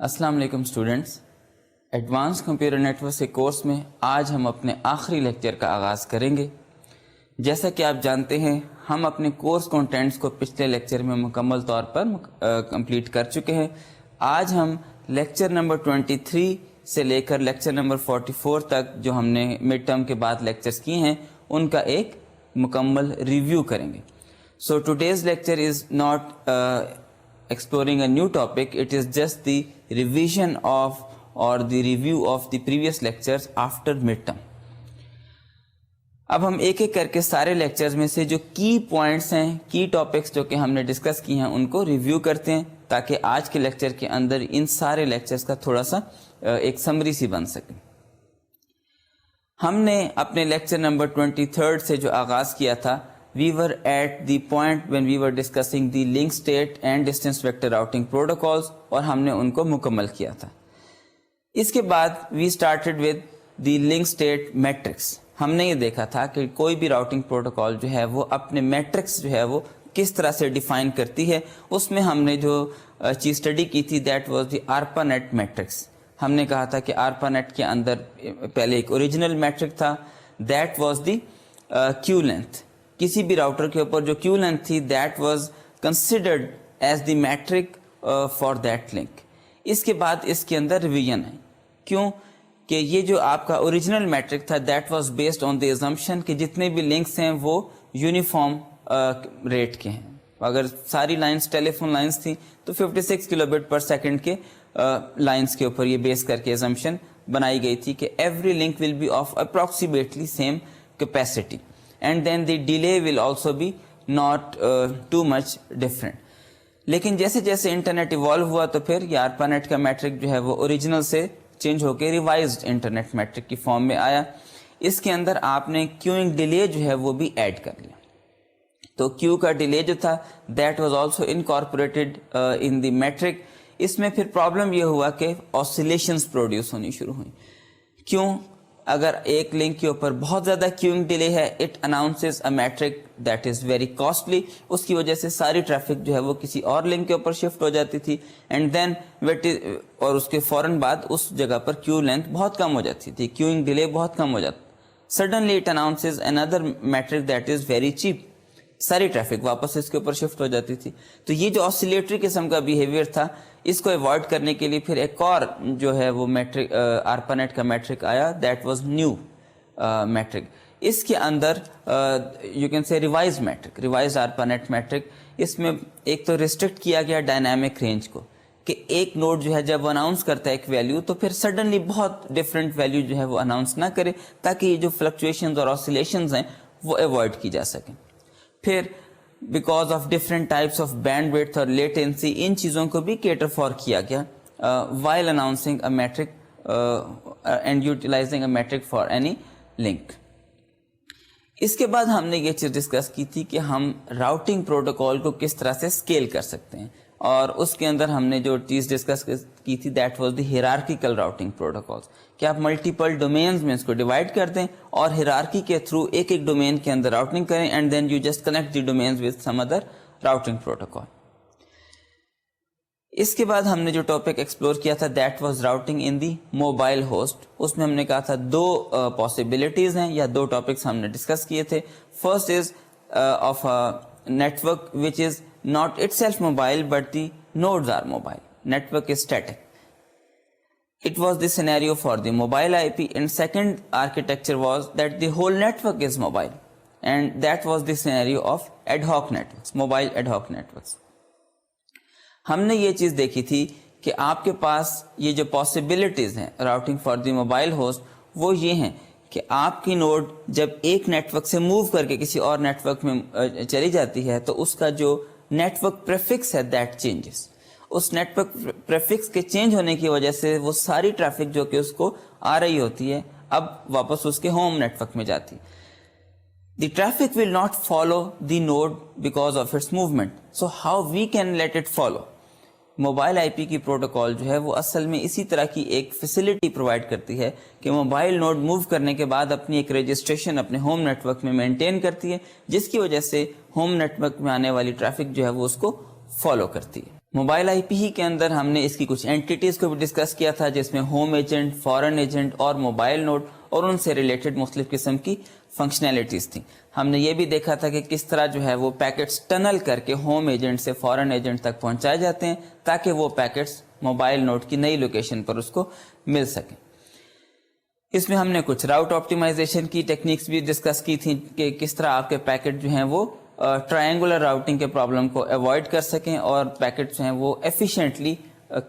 السلام علیکم students, advance computer network کے کورس میں آج ہم اپنے آخری لیکچر کا آغاز کریں گے۔ جیسا کہ آپ جانتے ہیں ہم اپنے کورس کنٹینٹس کو پچھلے لیکچر میں مکمل طور پر کمپلیٹ کر چکے ہیں۔ آج ہم لیکچر نمبر 23 سے لے کر لیکچر نمبر 44 تک جو ہم نے مڈ ٹرم کے بعد لیکچرز کیے ہیں ان کا ایک مکمل ریویو کریں گے۔ So today's lecture is not exploring a new topic, it is just the revision of or the review of the previous lectures after midterm. اب ہم ایک ایک کر کے سارے لیکچرز میں سے جو کی پوائنٹس ہیں، کی ٹاپکس جو کہ ہم نے ڈسکس کی ہیں ان کو ریویو کرتے ہیں تاکہ آج کے لیکچر کے اندر ان سارے لیکچرز کا تھوڑا سا ایک سمری سی بن سکے۔ ہم نے اپنے لیکچر نمبر 23 سے جو آغاز کیا تھا، we were at the point when we were discussing the link state and distance vector routing protocols اور ہم نے ان کو مکمل کیا تھا۔ اس کے بعد we started with the link state matrix۔ ہم نے یہ دیکھا تھا کہ کوئی بھی راؤٹنگ پروٹوکال جو ہے وہ اپنے میٹرکس جو ہے وہ کس طرح سے ڈیفائن کرتی ہے۔ اس میں ہم نے جو چیز اسٹڈی کی تھی that was the ARPANET matrix. ہم نے کہا تھا کہ ARPANET کے اندر پہلے ایک اوریجنل میٹرک تھا that was the queue length. کسی بھی راؤٹر کے اوپر جو کیو لینتھ تھی that was considered as the metric for that link. اس کے بعد اس کے اندر ریویژن ہے، کیوں کہ یہ جو آپ کا اوریجنل میٹرک تھا that was based on the assumption کہ جتنے بھی لنکس ہیں وہ یونیفارم ریٹ کے ہیں۔ اگر ساری لائنس ٹیلی فون لائنس تھیں تو 56 کلو بٹ پر سیکنڈ کے لائنس کے اوپر یہ بیس کر کے ازمپشن بنائی گئی تھی کہ every link will be of approximately same capacity and then the delay will also be not too much different۔ لیکن جیسے جیسے انٹرنیٹ ایوالو ہوا تو پھر یہ ARPANET کا میٹرک جو ہے وہ اوریجنل سے چینج ہو کے ریوائزڈ انٹرنیٹ میٹرک کی فارم میں آیا۔ اس کے اندر آپ نے کیوئنگ ڈیلے جو ہے وہ بھی ایڈ کر لیا، تو کیو کا ڈیلے جو تھا that was also incorporated in the metric. اس میں پھر پرابلم یہ ہوا کہ آسیلیشنز پروڈیوس ہونی شروع ہوئیں۔ کیوں؟ اگر ایک لنک کے اوپر بہت زیادہ کیوئنگ ڈیلے ہے it announces a metric that is very costly. اس کی وجہ سے ساری ٹریفک جو ہے وہ کسی اور لنک کے اوپر شفٹ ہو جاتی تھی اینڈ دین اور اس کے فوراً بعد اس جگہ پر کیو لینتھ بہت کم ہو جاتی تھی، کیوئنگ ڈیلے بہت کم ہو جاتا۔ Suddenly it announces another matric that is very cheap, ساری ٹریفک واپس اس کے اوپر شفٹ ہو جاتی تھی۔ تو یہ جو آسیلیٹری قسم کا بیہیویئر تھا اس کو ایوائڈ کرنے کے لیے پھر ایک اور جو ہے وہ میٹرک ARPANET کا میٹرک آیا دیٹ واز نیو میٹرک۔ اس کے اندر you can say revise metric, revise ARPANET metric. اس میں ایک تو ریسٹرکٹ کیا گیا ڈائنامک رینج کو کہ ایک نوڈ جو ہے جب وہ اناؤنس کرتا ہے ایک ویلیو تو پھر سڈنلی بہت ڈفرینٹ ویلیو جو ہے وہ اناؤنس نہ کرے تاکہ یہ جو فلکچویشنز اور آسیلیشنز ہیں وہ ایوائڈ کی جا سکیں۔ پھر because of different types of bandwidth اور لیٹنسی ان چیزوں کو بھی کیٹر فار کیا گیا while announcing a metric and utilizing a metric for any link. اس کے بعد ہم نے یہ چیز ڈسکس کی تھی کہ ہم راؤٹنگ پروٹوکال کو کس طرح سے اسکیل کر سکتے ہیں، اور اس کے اندر ہم نے جو چیز ڈسکس کی تھی that was the hierarchical routing protocols, کہ آپ ملٹیپل ڈومینز میں اس کو ڈیوائڈ کر دیں اور ہیرارکی کے تھرو ایک ایک ڈومین کے اندر راؤٹنگ کریں and then you just connect the domains with some other routing protocol. اس کے بعد ہم نے جو ٹاپک ایکسپلور کیا تھا that was routing in the mobile host. اس میں ہم نے کہا تھا دو پاسبلٹیز ہیں یا دو ٹاپکس ہم نے ڈسکس کیے تھے۔ First is of network which is not itself mobile but the nodes are mobile, network is static. It was the scenario for the mobile IP, and second architecture was that the whole network is mobile, and that was the scenario of ad hoc networks, mobile ad hoc networks. ہم نے یہ چیز دیکھی تھی کہ آپ کے پاس یہ جو possibilities ہیں routing for the mobile host وہ یہ ہیں کہ آپ کی نوڈ جب ایک نیٹورک سے موو کر کے کسی اور نیٹورک میں چلی جاتی ہے تو اس کا جو نیٹورک پریفکس ہے دیٹ چینجز۔ اس نیٹورک پریفکس کے چینج ہونے کی وجہ سے وہ ساری ٹریفک جو کہ اس کو آ رہی ہوتی ہے اب واپس اس کے ہوم نیٹورک میں جاتی۔ The traffic will not follow the node because of its movement, so how we can let it follow. Mobile I P کی پروٹوکال جو ہے وہ اصل میں اسی طرح کی ایک فیسلٹی پرووائڈ کرتی ہے کہ موبائل نوڈ موو کرنے کے بعد اپنی ایک رجسٹریشن اپنے ہوم نیٹ ورک میں مینٹین کرتی ہے، جس کی وجہ سے ہوم نیٹ ورک میں آنے والی ٹریفک جو ہے وہ اس کو فالو کرتی ہے۔ موبائل آئی پی ہی کے اندر ہم نے اس کی کچھ اینٹیٹیز کو بھی ڈسکس کیا تھا، جس میں ہوم ایجنٹ، فورن ایجنٹ اور موبائل نوڈ اور ان سے ریلیٹڈ مختلف قسم کی فنکشنلٹیز تھیں. ہم نے یہ بھی دیکھا تھا کہ کس طرح جو ہے وہ پیکٹس ٹنل کر کے ہوم ایجنٹ سے فورن ایجنٹ تک پہنچائے جاتے ہیں تاکہ وہ پیکٹس موبائل نوڈ کی نئی لوکیشن پر اس کو مل سکیں. اس میں ہم نے کچھ راؤٹ آپٹیمائزیشن کی ٹیکنیکس بھی ڈسکس کی تھیں کہ کس طرح آپ کے پیکٹ جو ہیں وہ ٹرائنگولر راؤٹنگ کے پرابلم کو اوائڈ کر سکیں اور پیکٹ جو ہیں وہ ایفیشینٹلی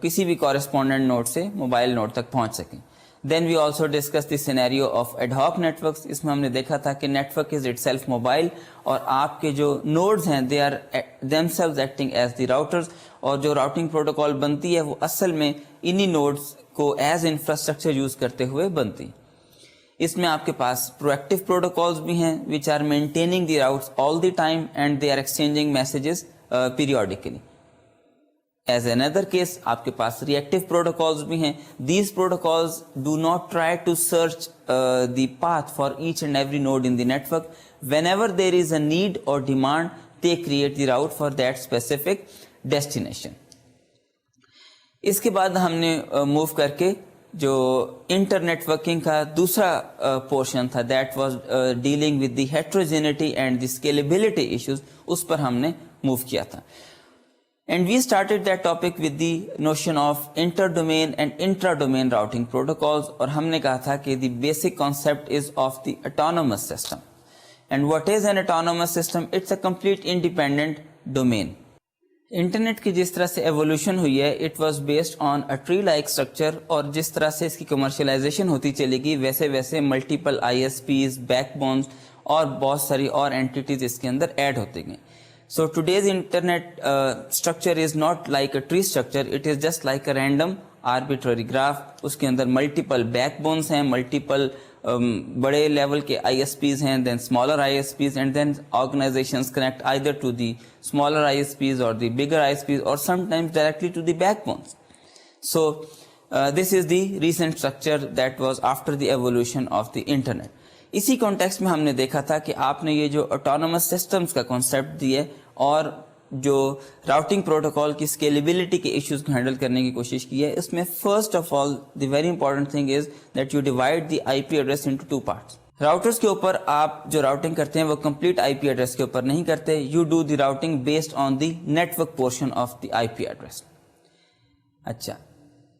کسی بھی کورسپونڈنٹ نوڈ سے موبائل نوڈ تک پہنچ سکیں. Then we also discuss the scenario of ad hoc networks. اس میں ہم نے دیکھا تھا کہ network is itself mobile اور آپ کے جو نوڈز ہیں they are themselves acting as the routers, اور جو راؤٹنگ پروٹوکال بنتی ہے وہ اصل میں انہی نوڈز کو ایز انفراسٹرکچر یوز کرتے ہوئے بنتی. اس میں آپ کے پاس پرو ایکٹیو پروٹوکالز بھی ہیں which are maintaining the routes all the time and they are exchanging messages periodically. As another case آپ کے پاس ری ایکٹیو پروٹوکالز بھی ہیں. These protocols do not try to search the path for each and every node in the network. Whenever there is a need اور demand they create the route for that specific destination. اس کے بعد ہم نے move کر کے جو internet working کا دوسرا پورشن تھا that was dealing with the heterogeneity and the scalability issues, اس پر ہم نے موو کیا تھا. And we started that topic with the notion of inter domain and intra domain routing protocols, اور ہم نے کہا تھا کہ the basic concept is of the autonomous system. And what is an autonomous system? It's a complete independent domain. Internet کی جس طرح سے ایولیوشن ہوئی ہے it was based on a tree like structure, اور جس طرح سے اس کی کمرشلائزیشن ہوتی چلے گی ویسے ویسے multiple I S Ps, backbones اور بہت ساری اور اینٹیٹیز اس کے اندر ایڈ ہوتے گئے. So today's internet structure is not like a tree structure, it is just like a random arbitrary graph. اس کے اندر ملٹیپل بیک بونز ہیں، ملٹیپل بڑے لیول کے آئی ایس پیز ہیں، then smaller I S Ps, and then organizations connect either to the smaller I S Ps اور the bigger I S Ps اور sometimes directly to the backbones. So this is the recent structure that was after the evolution of the internet. اسی context میں ہم نے دیکھا تھا کہ آپ نے یہ جو آٹونومس سسٹمز کا کانسیپٹ دیے اور جو راؤٹنگ پروٹوکال کی اسکیلیبلٹی کے ایشوز کو ہینڈل کرنے کی کوشش کی ہے، اس میں first of all the very important thing is that you divide the I P address into two parts. Routers کے اوپر آپ جو راؤٹنگ کرتے ہیں وہ کمپلیٹ آئی پی ایڈریس کے اوپر نہیں کرتے، you do the routing based on the network portion of the I P address. اچھا،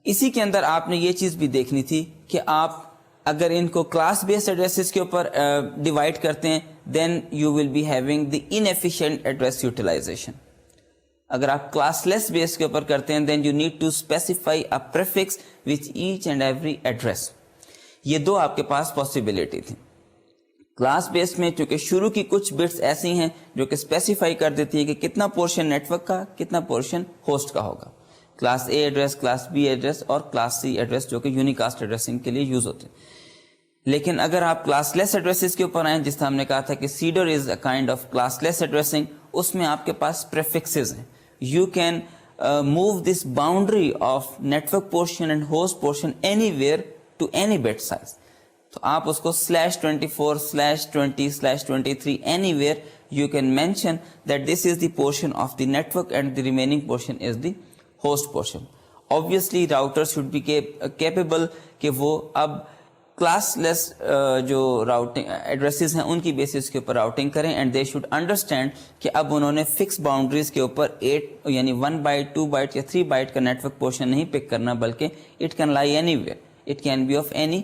اسی کے اندر آپ نے یہ چیز بھی دیکھنی تھی کہ آپ اگر ان کو کلاس بیسڈ ایڈریسز کے اوپر ڈیوائڈ کرتے ہیں then you will be having the inefficient address utilization. اگر آپ کلاس لیس بیس کے اوپر کرتے ہیں then you need to specify a prefix with each and every address. یہ دو آپ کے پاس پاسبلٹی تھی. کلاس بیس میں چونکہ شروع کی کچھ بٹس ایسی ہیں جو کہ اسپیسیفائی کر دیتی ہے کہ کتنا پورشن نیٹورک کا، کتنا پورشن ہوسٹ کا ہوگا. Class A address, class B address اور کلاس سی ایڈریس جو کہ یونیکاسٹ ایڈریسنگ کے لیے یوز ہوتے ہیں. لیکن اگر آپ کلاس لیس ایڈریسز کے اوپر آئیں، جس طرح ہم نے کہا تھا کہ CIDR is a kind of classless addressing, اس میں آپ کے پاس پریفکسز ہیں. You can move this boundary of network portion and host portion anywhere to any bit size. تو آپ اس کو /24/20/23 anywhere you can mention that this is the portion of the network and the remaining portion is the host portion. Obviously router should be capable کہ وہ اب class لیس جو routing addresses ہیں ان کی بیسس کے اوپر راؤٹنگ کریں، and they should understand کہ اب انہوں نے فکس باؤنڈریز کے اوپر 8 یعنی 1 بائٹ 2 بائٹ یا 3 بائٹ کا نیٹورک پورشن نہیں پک کرنا، بلکہ it can lie anywhere, it can be of any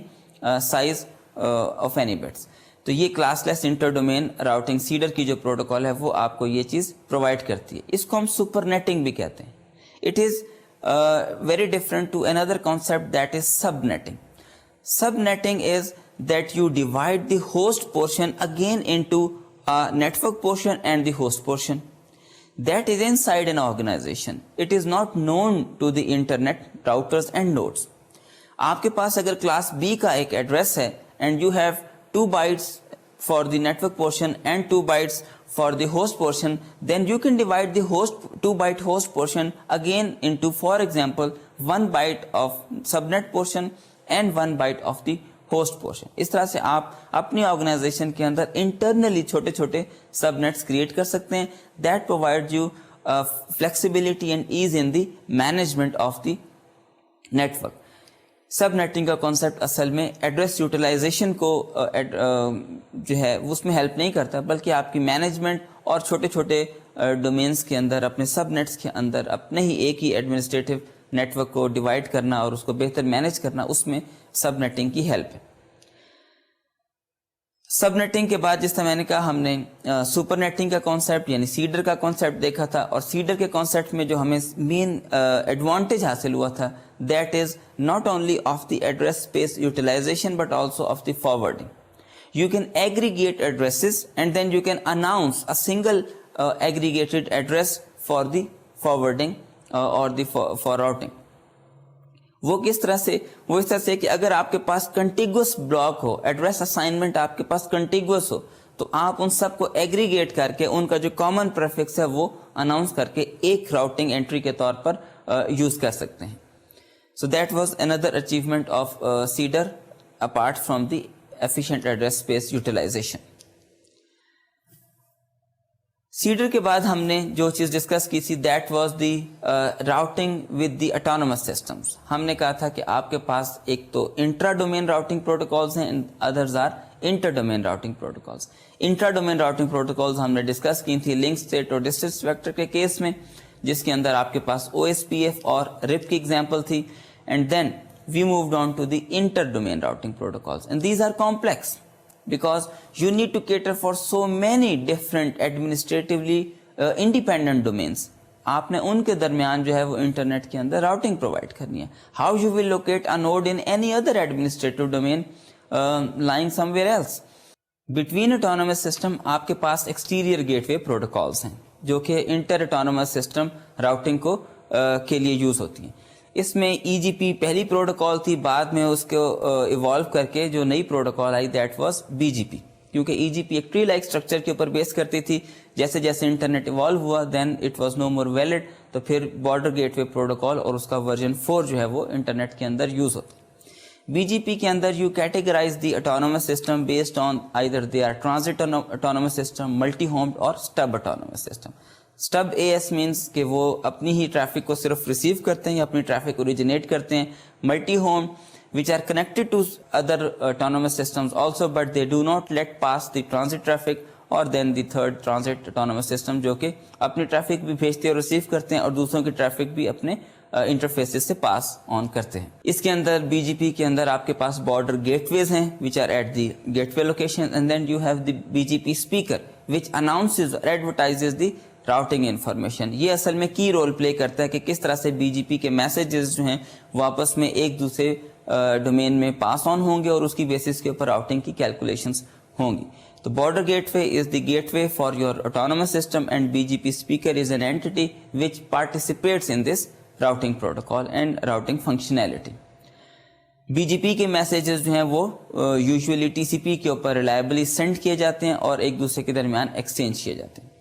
size of any bits. تو یہ classless inter domain routing CIDR کی جو پروٹوکال ہے وہ آپ کو یہ چیز پرووائڈ کرتی ہے. اس کو ہم سپر نیٹنگ بھی کہتے ہیں. It is very different to another concept that is subnetting. Subnetting is that you divide the host portion again into a network portion and the host portion. That is inside an organization. It is not known to the internet routers and nodes. آپ کے پاس اگر class B کا ایک address ہے and you have 2 bytes for the network portion and 2 bytes for the host portion, then you can divide the 2 byte host portion again into, for example, 1 byte of subnet portion and 1 byte of the host portion. اس طرح سے آپ اپنی organization کے اندر internally چھوٹے چھوٹے سب nets create کر سکتے ہیں. That provide you flexibility and ease in the management of the network. Sub netting کا کانسیپٹ اصل میں ایڈریس یوٹیلائزیشن کو جو ہے اس میں ہیلپ نہیں کرتا، بلکہ آپ کی مینجمنٹ اور چھوٹے چھوٹے ڈومینس کے اندر، اپنے سب نیٹس کے اندر اپنے ہی ایک ہی ایڈمنسٹریٹو نیٹورک کو ڈیوائڈ کرنا اور اس کو بہتر مینیج کرنا، اس میں سب نیٹنگ کی ہیلپ ہے. سب نیٹنگ کے بعد جس طرح میں نے کہا ہم نے سپر نیٹنگ کا کانسیپٹ یعنی سیڈر کا کانسیپٹ دیکھا تھا، اور سیڈر کے کانسیپٹ میں جو ہمیں مین ایڈوانٹیج حاصل ہوا تھا that is not only of the address space utilisation but also of the forwarding. You can aggregate addresses and then you can announce a single aggregated address for the forwarding or the for routing. وہ کس طرح سے؟ وہ اس طرح سے کہ اگر آپ کے پاس کنٹیگوس بلاک ہو، ایڈریس اسائنمنٹ آپ کے پاس کنٹیگوس ہو، تو آپ ان سب کو ایگریگیٹ کر کے ان کا جو کامن پریفکس ہے وہ اناؤنس کر کے ایک راؤٹنگ انٹری کے طور پر یوز کر سکتے ہیں. So that was another achievement of cedar apart from the efficient address space utilization. Cedar کے بعد ہم نے جو چیز ڈسکس کی تھی that was the routing with the autonomous systems. ہم نے کہا تھا کہ آپ کے پاس ایک تو انٹرا ڈومین راؤٹنگ پروٹوکالز ہیں، others are inter domain routing protocols. Intra domain routing protocols ہم نے ڈسکس کی تھی لنک اسٹیٹ اور ڈسٹنس ویکٹر کے کیس میں، جس کے اندر آپ کے پاس OSPF اور RIP کی ایگزامپل تھی. And then we moved on to the inter-domain routing protocols, and these are complex because you need to cater for so many different administratively independent domains. آپ نے ان کے درمیان جو ہے وہ انٹرنیٹ کے اندر راؤٹنگ پرووائڈ کرنی ہے. How you will locate a node in any other administrative domain lying somewhere else. Between autonomous system آپ کے پاس exterior gateway protocols ہیں جو کہ inter autonomous system routing کو کے لیے یوز ہوتی ہیں. اس میں EGP پہلی پروٹوکال تھی، بعد میں اس کو ایوالو کر کے جو نئی protocol I that was BGP، کیونکہ EGP ایک ٹری لائک اسٹرکچر کے اوپر بیس کرتی تھی. جیسے جیسے انٹرنیٹ ایوالو ہوا then it was no more valid, تو پھر بارڈر گیٹ وے پروٹوکال اور اس کا ورژن 4 جو ہے وہ انٹرنیٹ کے اندر یوز ہوتا. BGP کے اندر you categorize the autonomous system based on either they are transit autonomous system, multihomed اور stub autonomous system. Stub AS means کہ وہ اپنی ہی ٹریفک کو صرف ریسیو کرتے ہیں یا اپنی ٹریفک اوریجنیٹ کرتے ہیں. Multi home which are connected to other autonomous systems also but they do not let pass the transit traffic, اور then the third transit autonomous system جو کہ اپنی ٹریفک بھی بھیجتے اور ریسیو کرتے ہیں اور دوسروں کی ٹریفک بھی اپنے انٹرفیسز سے پاس آن کرتے ہیں. اس کے اندر BGP کے اندر آپ کے پاس بارڈر گیٹ ویز ہیں which are at the gateway location, and then you have the BGP speaker which announces or advertises the routing information. یہ اصل میں کی رول پلے کرتا ہے کہ کس طرح سے BGP کے میسیجز جو ہیں وہ آپس میں ایک دوسرے ڈومین میں پاس آن ہوں گے اور اس کی بیسس کے اوپر راؤٹنگ کی کیلکولیشنز ہوں گی. تو border gateway is the gateway for your autonomous system and BGP speaker is an entity which participates in this routing protocol and routing functionality. BGP کے میسیجز جو ہیں وہ یوزولی TCP کے اوپر reliably send کیے جاتے ہیں اور ایک دوسرے کے درمیان ایکسچینج کیے جاتے ہیں.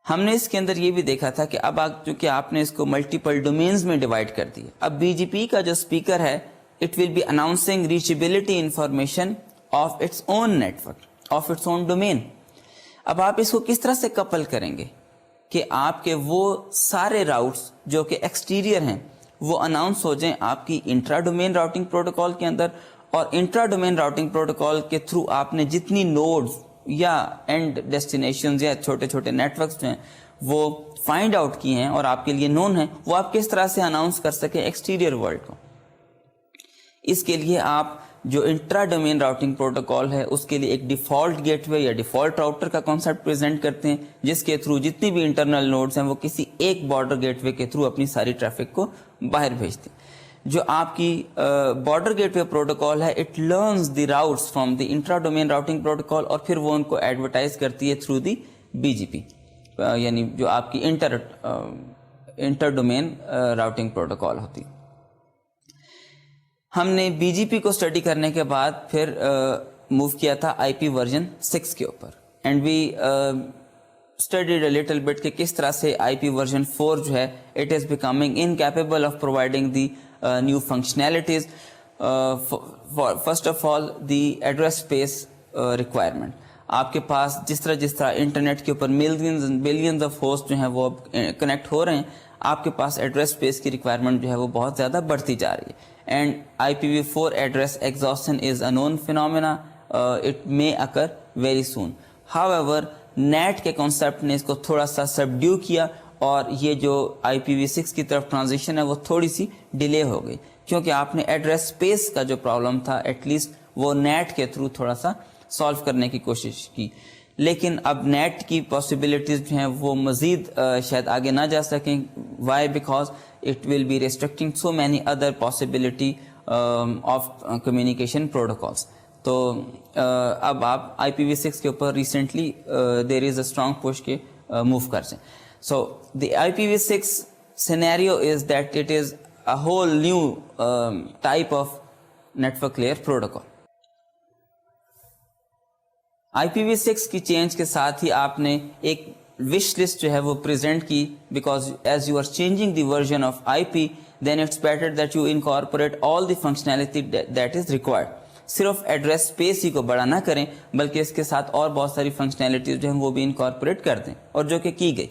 ہم نے اس کے اندر یہ بھی دیکھا تھا کہ اب چونکہ آپ نے اس کو ملٹیپل ڈومینز میں ڈیوائڈ کر دیا، اب BGP کا جو اسپیکر ہے it will be announcing reachability information of its own network, of its own domain. اب آپ اس کو کس طرح سے کپل کریں گے کہ آپ کے وہ سارے راؤٹس جو کہ ایکسٹیریئر ہیں وہ اناؤنس ہو جائیں آپ کی انٹرا ڈومین راؤٹنگ پروٹوکال کے اندر، اور انٹرا ڈومین راؤٹنگ پروٹوکال کے تھرو آپ نے جتنی نوڈز یا اینڈ ڈیسٹینیشنز یا چھوٹے چھوٹے نیٹورکس جو ہیں وہ فائنڈ آؤٹ کیے ہیں اور آپ کے لیے نون ہیں، وہ آپ کس طرح سے اناؤنس کر سکیں ایکسٹیریئر ورلڈ کو. اس کے لیے آپ جو انٹرا ڈومین راؤٹنگ پروٹوکال ہے اس کے لیے ایک ڈیفالٹ گیٹ وے یا ڈیفالٹ راؤٹر کا کانسیپٹ پریزنٹ کرتے ہیں، جس کے تھرو جتنی بھی انٹرنل نوڈز ہیں وہ کسی ایک بارڈر گیٹ وے کے تھرو اپنی ساری ٹریفک کو باہر بھیجتے ہیں. جو آپ کی بارڈر گیٹ وے پروٹوکال ہے it learns the routes from the intra domain routing protocol اور پھر وہ ان کو ایڈورٹائز کرتی ہے تھرو دی BGP، یعنی جو آپ کی انٹر ڈومین راؤٹنگ پروٹوکال ہوتی. ہم نے BGP کو اسٹڈی کرنے کے بعد پھر موو کیا تھا IP ورژن 6 کے اوپر، and we studied a little bit کہ کس طرح سے IP ورژن 4 جو ہے it is becoming incapable of providing the new functionalities. First of all the address space requirement. آپ کے پاس جس طرح انٹرنیٹ کے اوپر ملینز آف ہوسٹ جو ہیں وہ کنیکٹ ہو رہے ہیں, آپ کے پاس ایڈریس اسپیس کی ریکوائرمنٹ جو ہے وہ بہت زیادہ بڑھتی جا رہی ہے. And IPv4 address exhaustion is a known phenomena, it may occur very soon. However NAT کے کانسیپٹ نے اس کو تھوڑا سا سبڈیو کیا, اور یہ جو IPv6 کی طرف ٹرانزیشن ہے وہ تھوڑی سی ڈیلے ہو گئی, کیونکہ آپ نے ایڈریس اسپیس کا جو پرابلم تھا ایٹ لیسٹ وہ نیٹ کے تھرو تھوڑا سا سالو کرنے کی کوشش کی. لیکن اب نیٹ کی پاسبلٹیز جو ہیں وہ مزید شاید آگے نہ جا سکیں. Why? Because it will be restricting so many other possibility of communication protocols. تو اب آپ IPv6 کے اوپر recently there is a strong push کے موو کر جائیں. So the IPv6 scenario is that it is a whole new type of network layer protocol. IPv6 کی change کے ساتھ ہی آپ نے ایک وش لسٹ جو ہے وہ پریزنٹ کی, because as you are changing the version of IP, then it's better that you incorporate all the functionality that is required. صرف ایڈریس اسپیس ہی کو بڑا نہ کریں بلکہ اس کے ساتھ اور بہت ساری فنکشنالٹیز جو ہیں وہ بھی انکارپوریٹ کر دیں, اور جو کہ کی گئی.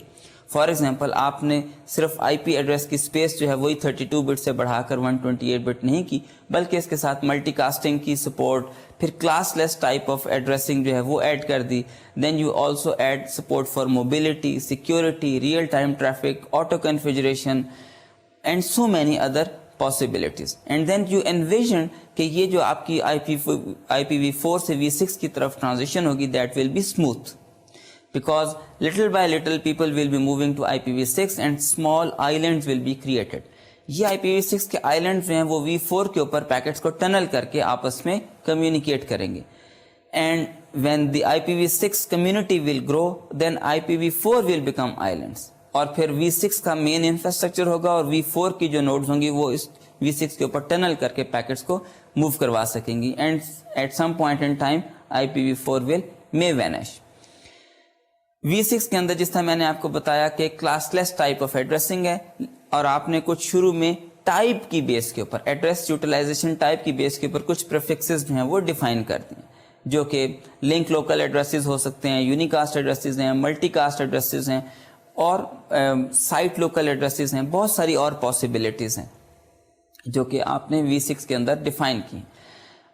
فار ایگزامپل آپ نے صرف IP ایڈریس کی اسپیس جو ہے وہی 32 بٹ سے بڑھا کر 128 بٹ نہیں کی, بلکہ اس کے ساتھ ملٹی کاسٹنگ کی سپورٹ, پھر classless type of addressing جو ہے وہ ایڈ کر دی. Then you also add support for mobility, security, real time traffic, autoconfiguration and so many other possibilities. And then you envision کہ یہ جو آپ کی IPv4 سے V6 کی طرف ٹرانزیشن ہوگی, that will be smooth because little by little people will be moving to IPv6 and small islands will be created. یہ IPv6 کے آئیلینڈ جو ہیں وہ V4 کے اوپر پیکٹس کو ٹنل کر کے آپس میں کمیونیکیٹ کریں گے. And when the IPv6 community will grow, then IPv4 will become islands. اور پھر V6 کا مین انفراسٹرکچر ہوگا, اور V4 کی جو نوڈز ہوں گی وہ اس V6 کے اوپر ٹنل کر کے پیکٹس کو موو کروا سکیں گی. And at some point in time IPv4 will may vanish. V6 کے اندر جس طرح میں نے آپ کو بتایا کہ class less type of addressing ہے, اور آپ نے کچھ شروع میں ٹائپ کی بیس کے اوپر, ایڈریس یوٹیلائزیشن ٹائپ کی بیس کے اوپر کچھ پریفکسز جو ہیں وہ ڈیفائن کر دیں, جو کہ لنک لوکل ایڈریسز ہو سکتے ہیں, یونیکاسٹ ایڈریسز ہیں, ملٹی کاسٹ ایڈریسز ہیں, اور سائٹ لوکل ایڈریسز ہیں. بہت ساری اور پاسبلٹیز ہیں جو کہ آپ نے V6 کے اندر ڈیفائن کی.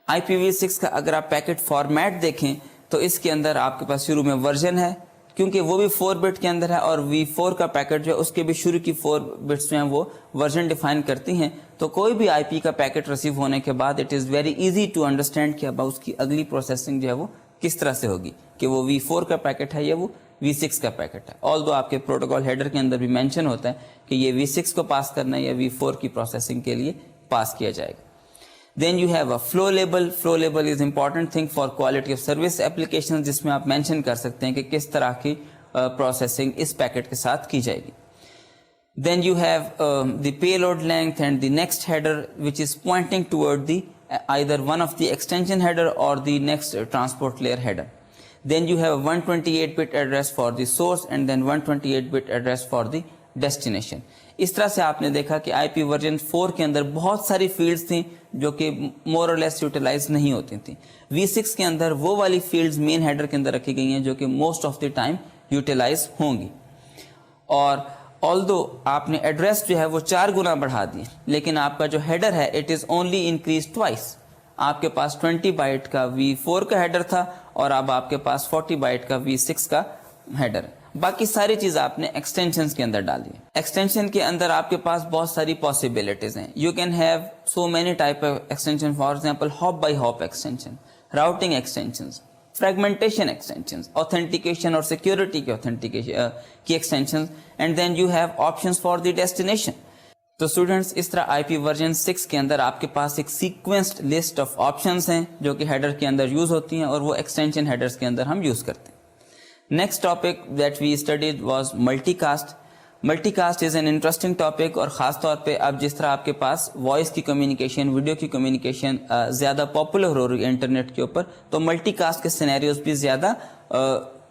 IPv6 کا اگر آپ پیکٹ فارمیٹ دیکھیں تو اس کے اندر آپ کے پاس شروع میں ورژن ہے, کیونکہ وہ بھی 4 بٹ کے اندر ہے, اور V4 کا پیکٹ جو ہے اس کے بھی شروع کی 4 بٹس جو ہیں وہ ورژن ڈیفائن کرتی ہیں. تو کوئی بھی IP کا پیکٹ ریسیو ہونے کے بعد it is very easy to understand کہ اب اس کی اگلی پروسیسنگ جو ہے وہ کس طرح سے ہوگی, کہ وہ V4 کا پیکٹ ہے یا وہ V6 کا پیکٹ ہے. آلدو آپ کے پروٹوکال ہیڈر کے اندر بھی مینشن ہوتا ہے کہ یہ V6 کو پاس کرنا ہے یا V4 کی پروسیسنگ کے لیے پاس کیا جائے گا. Then you have a flow label. Flow label is important thing for quality of service application, جس میں آپ مینشن کر سکتے ہیں کہ کس طرح کی پروسیسنگ اس پیکٹ کے ساتھ کی جائے گی. Then you have the payload length and the next header which is pointing toward the either one of the extension header or the next transport layer header. Then you have a 128-bit address for the source and then 128-bit address for the destination. اس طرح سے آپ نے دیکھا کہ IP version 4 کے اندر بہت ساری fields تھیں جو کہ مور اور لیس یوٹیلائز نہیں ہوتی تھیں. V6 کے اندر وہ والی فیلڈز مین ہیڈر کے اندر رکھی گئی ہیں جو کہ most of the time utilise ہوں گی. اور although آپ نے ایڈریس جو ہے وہ 4 گنا بڑھا دی, لیکن آپ کا جو ہیڈر ہے it is only increased twice. آپ کے پاس 20 بائٹ کا V4 کا ہیڈر تھا اور اب آپ کے پاس 40 بائٹ کا V6 کا ہیڈر ہے. باقی ساری چیز آپ نے ایکسٹینشنز کے اندر ڈالی ہے. ایکسٹینشن کے اندر آپ کے پاس بہت ساری پاسبلٹیز ہیں. You can have so many type of extension, for example hop by hop extension, routing extensions, fragmentation extensions, authentication اور سیکورٹی کی authentication کی extensions, and then you have options for the destination. تو students اس طرح IP version 6 کے اندر آپ کے پاس ایک سیکوینسڈ لسٹ آف آپشنز ہیں جو کہ ہیڈر کے اندر یوز ہوتی ہیں اور وہ ایکسٹینشن ہیڈرز کے اندر ہم یوز کرتے ہیں. Next topic that we studied was multicast. Multicast is an interesting topic, اور خاص طور پہ اب جس طرح آپ کے پاس وائس کی کمیونیکیشن, ویڈیو کی کمیونیکیشن زیادہ پاپولر ہو رہی ہے انٹرنیٹ کے اوپر, تو ملٹی کاسٹ کے سینیریوز بھی زیادہ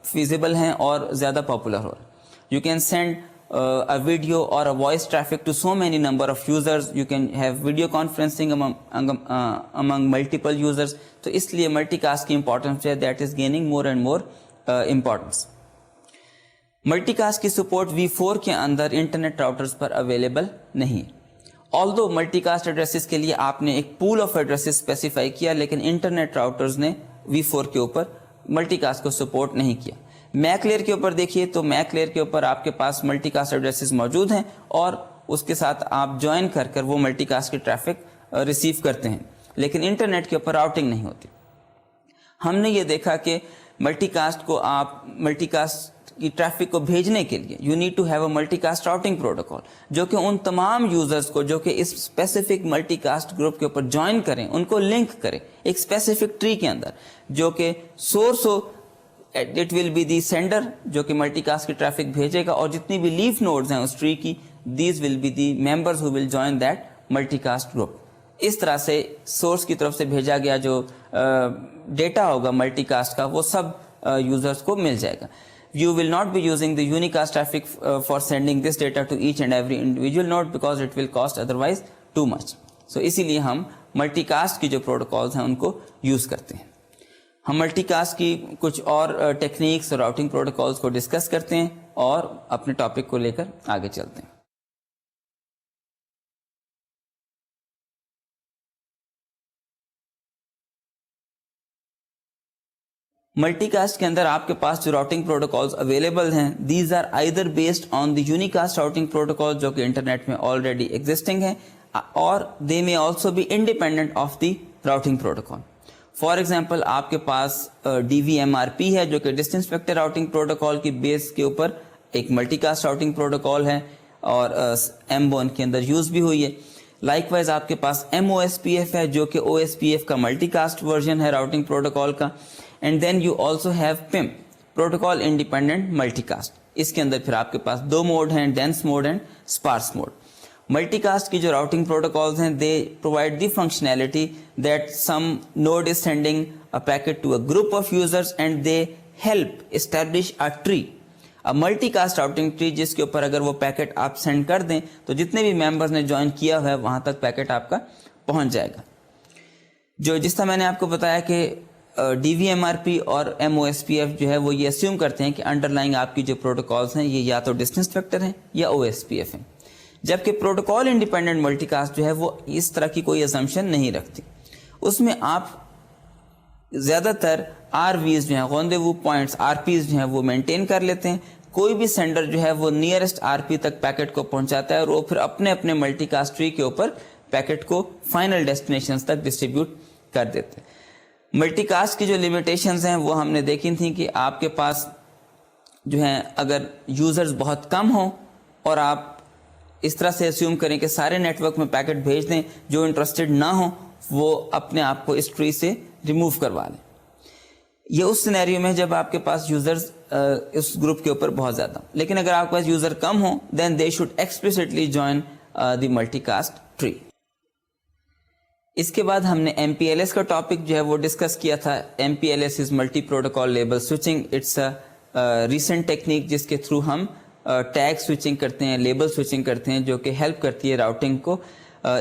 فیزیبل ہیں اور زیادہ پاپولر ہو رہے ہیں. You can send a video or a voice traffic to so many number of users. You can have video conferencing among multiple users. تو اس لیے ملٹی کاسٹ کی امپورٹنس ہے that is gaining more and more importance. Multi cost کی support V4 کے اندر internet routers پر available نہیں ہے. آلدو multi cost addresses کے لیے آپ نے ایک پول آف ایڈریسز اسپیسیفائی کیا, لیکن انٹرنیٹ راؤٹرز نے V4 کے اوپر ملٹی کاسٹ کو سپورٹ نہیں کیا. میک لیئر کے اوپر دیکھیے تو میک لیئر کے اوپر آپ کے پاس ملٹی کاسٹ ایڈریسز موجود ہیں اور اس کے ساتھ آپ جوائن کر کر وہ ملٹی کاسٹ کی ٹریفک ریسیو کرتے ہیں, لیکن انٹرنیٹ کے اوپر راؤٹنگ نہیں ہوتی. ہم نے یہ دیکھا کہ ملٹی کاسٹ کو آپ ملٹی کاسٹ کی ٹریفک کو بھیجنے کے لیے you need to have a multicast routing protocol جو کہ ان تمام یوزرز کو جو کہ اس اسپیسیفک ملٹی کاسٹ گروپ کے اوپر جوائن کریں ان کو لنک کرے ایک اسپیسیفک ٹری کے اندر, جو کہ سورس ہو it will be the sender جو کہ ملٹی کاسٹ کی ٹریفک بھیجے گا, اور جتنی بھی لیف نوڈز ہیں اس ٹری کی these will be the members who will join that multicast group. اس طرح سے سورس کی طرف سے بھیجا گیا جو ڈیٹا ہوگا ملٹی کاسٹ کا وہ سب یوزرز کو مل جائے گا. You will not be using the unicast traffic for sending this data to each and every individual node because it will cost otherwise too much. So اسی لیے ہم ملٹی کاسٹ کی جو پروٹوکالز ہیں ان کو یوز کرتے ہیں. ہم ملٹی کاسٹ کی کچھ اور ٹیکنیکس اور راؤٹنگ پروٹوکالز کو ڈسکس کرتے ہیں اور اپنے ٹاپک کو لے کر آگے چلتے ہیں. ملٹی کاسٹ کے اندر آپ کے پاس جو راؤٹنگ پروٹوکالز اویلیبل ہیں these are either based on the unicast routing protocol جو کہ انٹرنیٹ میں آلریڈی ایگزسٹنگ ہے, اور they may also be independent of the routing protocol. For example آپ کے پاس DVMRP ہے جو کہ ڈسٹینس ویکٹر راؤٹنگ پروٹوکال کی بیس کے اوپر ایک ملٹی کاسٹ راؤٹنگ پروٹوکال ہے اور MBON کے اندر یوز بھی ہوئی ہے. لائک وائز آپ کے پاس MOSPF ہے جو کہ OSPF کا ملٹی کاسٹ ورژن ہے راؤٹنگ پروٹوکال کا. And then you also have PIM protocol independent multicast. اس کے اندر پھر آپ کے پاس دو موڈ ہیں, dense mode and sparse mode. Multicast کی جو راؤٹنگ پروٹوکالز ہیں they provide the functionality that some node is sending a packet to a group of users and they help establish a tree, a multicast routing tree جس کے اوپر اگر وہ packet آپ send کر دیں تو جتنے بھی ممبرز نے جوائن کیا ہوا ہے وہاں تک پیکٹ آپ کا پہنچ جائے گا. جو جس طرح میں نے آپ کو بتایا کہ DVMRP اور MOSPF جو ہے وہ یہ اسیوم کرتے ہیں کہ انڈر لائنگ آپ کی جو پروٹوکالز ہیں یہ یا تو ڈسٹینس ویکٹر ہیں یا OSPF ہیں, جبکہ پروٹوکال انڈیپینڈنٹ ملٹی کاسٹ جو ہے وہ اس طرح کی کوئی اسمپشن نہیں رکھتی. اس میں آپ زیادہ تر RVs جو ہیں روندیوو پوائنٹس RPs جو ہیں وہ مینٹین کر لیتے ہیں. کوئی بھی سینڈر جو ہے وہ نیئرسٹ RP تک پیکٹ کو پہنچاتا ہے اور وہ پھر اپنے اپنے ملٹی کاسٹ ٹری کے اوپر پیکٹ کو فائنل ڈیسٹینیشنز تک ڈسٹریبیوٹ کر دیتے ہیں. ملٹی کاسٹ کی جو لیمیٹیشنز ہیں وہ ہم نے دیکھی تھیں کہ آپ کے پاس جو ہیں اگر یوزرز بہت کم ہوں اور آپ اس طرح سے اسیوم کریں کہ سارے نیٹ ورک میں پیکٹ بھیج دیں, جو انٹرسٹڈ نہ ہوں وہ اپنے آپ کو اس ٹری سے ریموو کروا لیں. یہ اس سینیریو میں جب آپ کے پاس یوزرز اس گروپ کے اوپر بہت زیادہ ہوں, لیکن اگر آپ کے پاس یوزر کم ہوں then they should explicitly join the multicast tree. اس کے بعد ہم نے MPLS کا ٹاپک جو ہے وہ ڈسکس کیا تھا. MPLS is multi protocol label switching. It's a recent technique جس کے تھرو ہم ٹیگ سوئچنگ کرتے ہیں, لیبل سوئچنگ کرتے ہیں, جو کہ ہیلپ کرتی ہے راؤٹنگ کو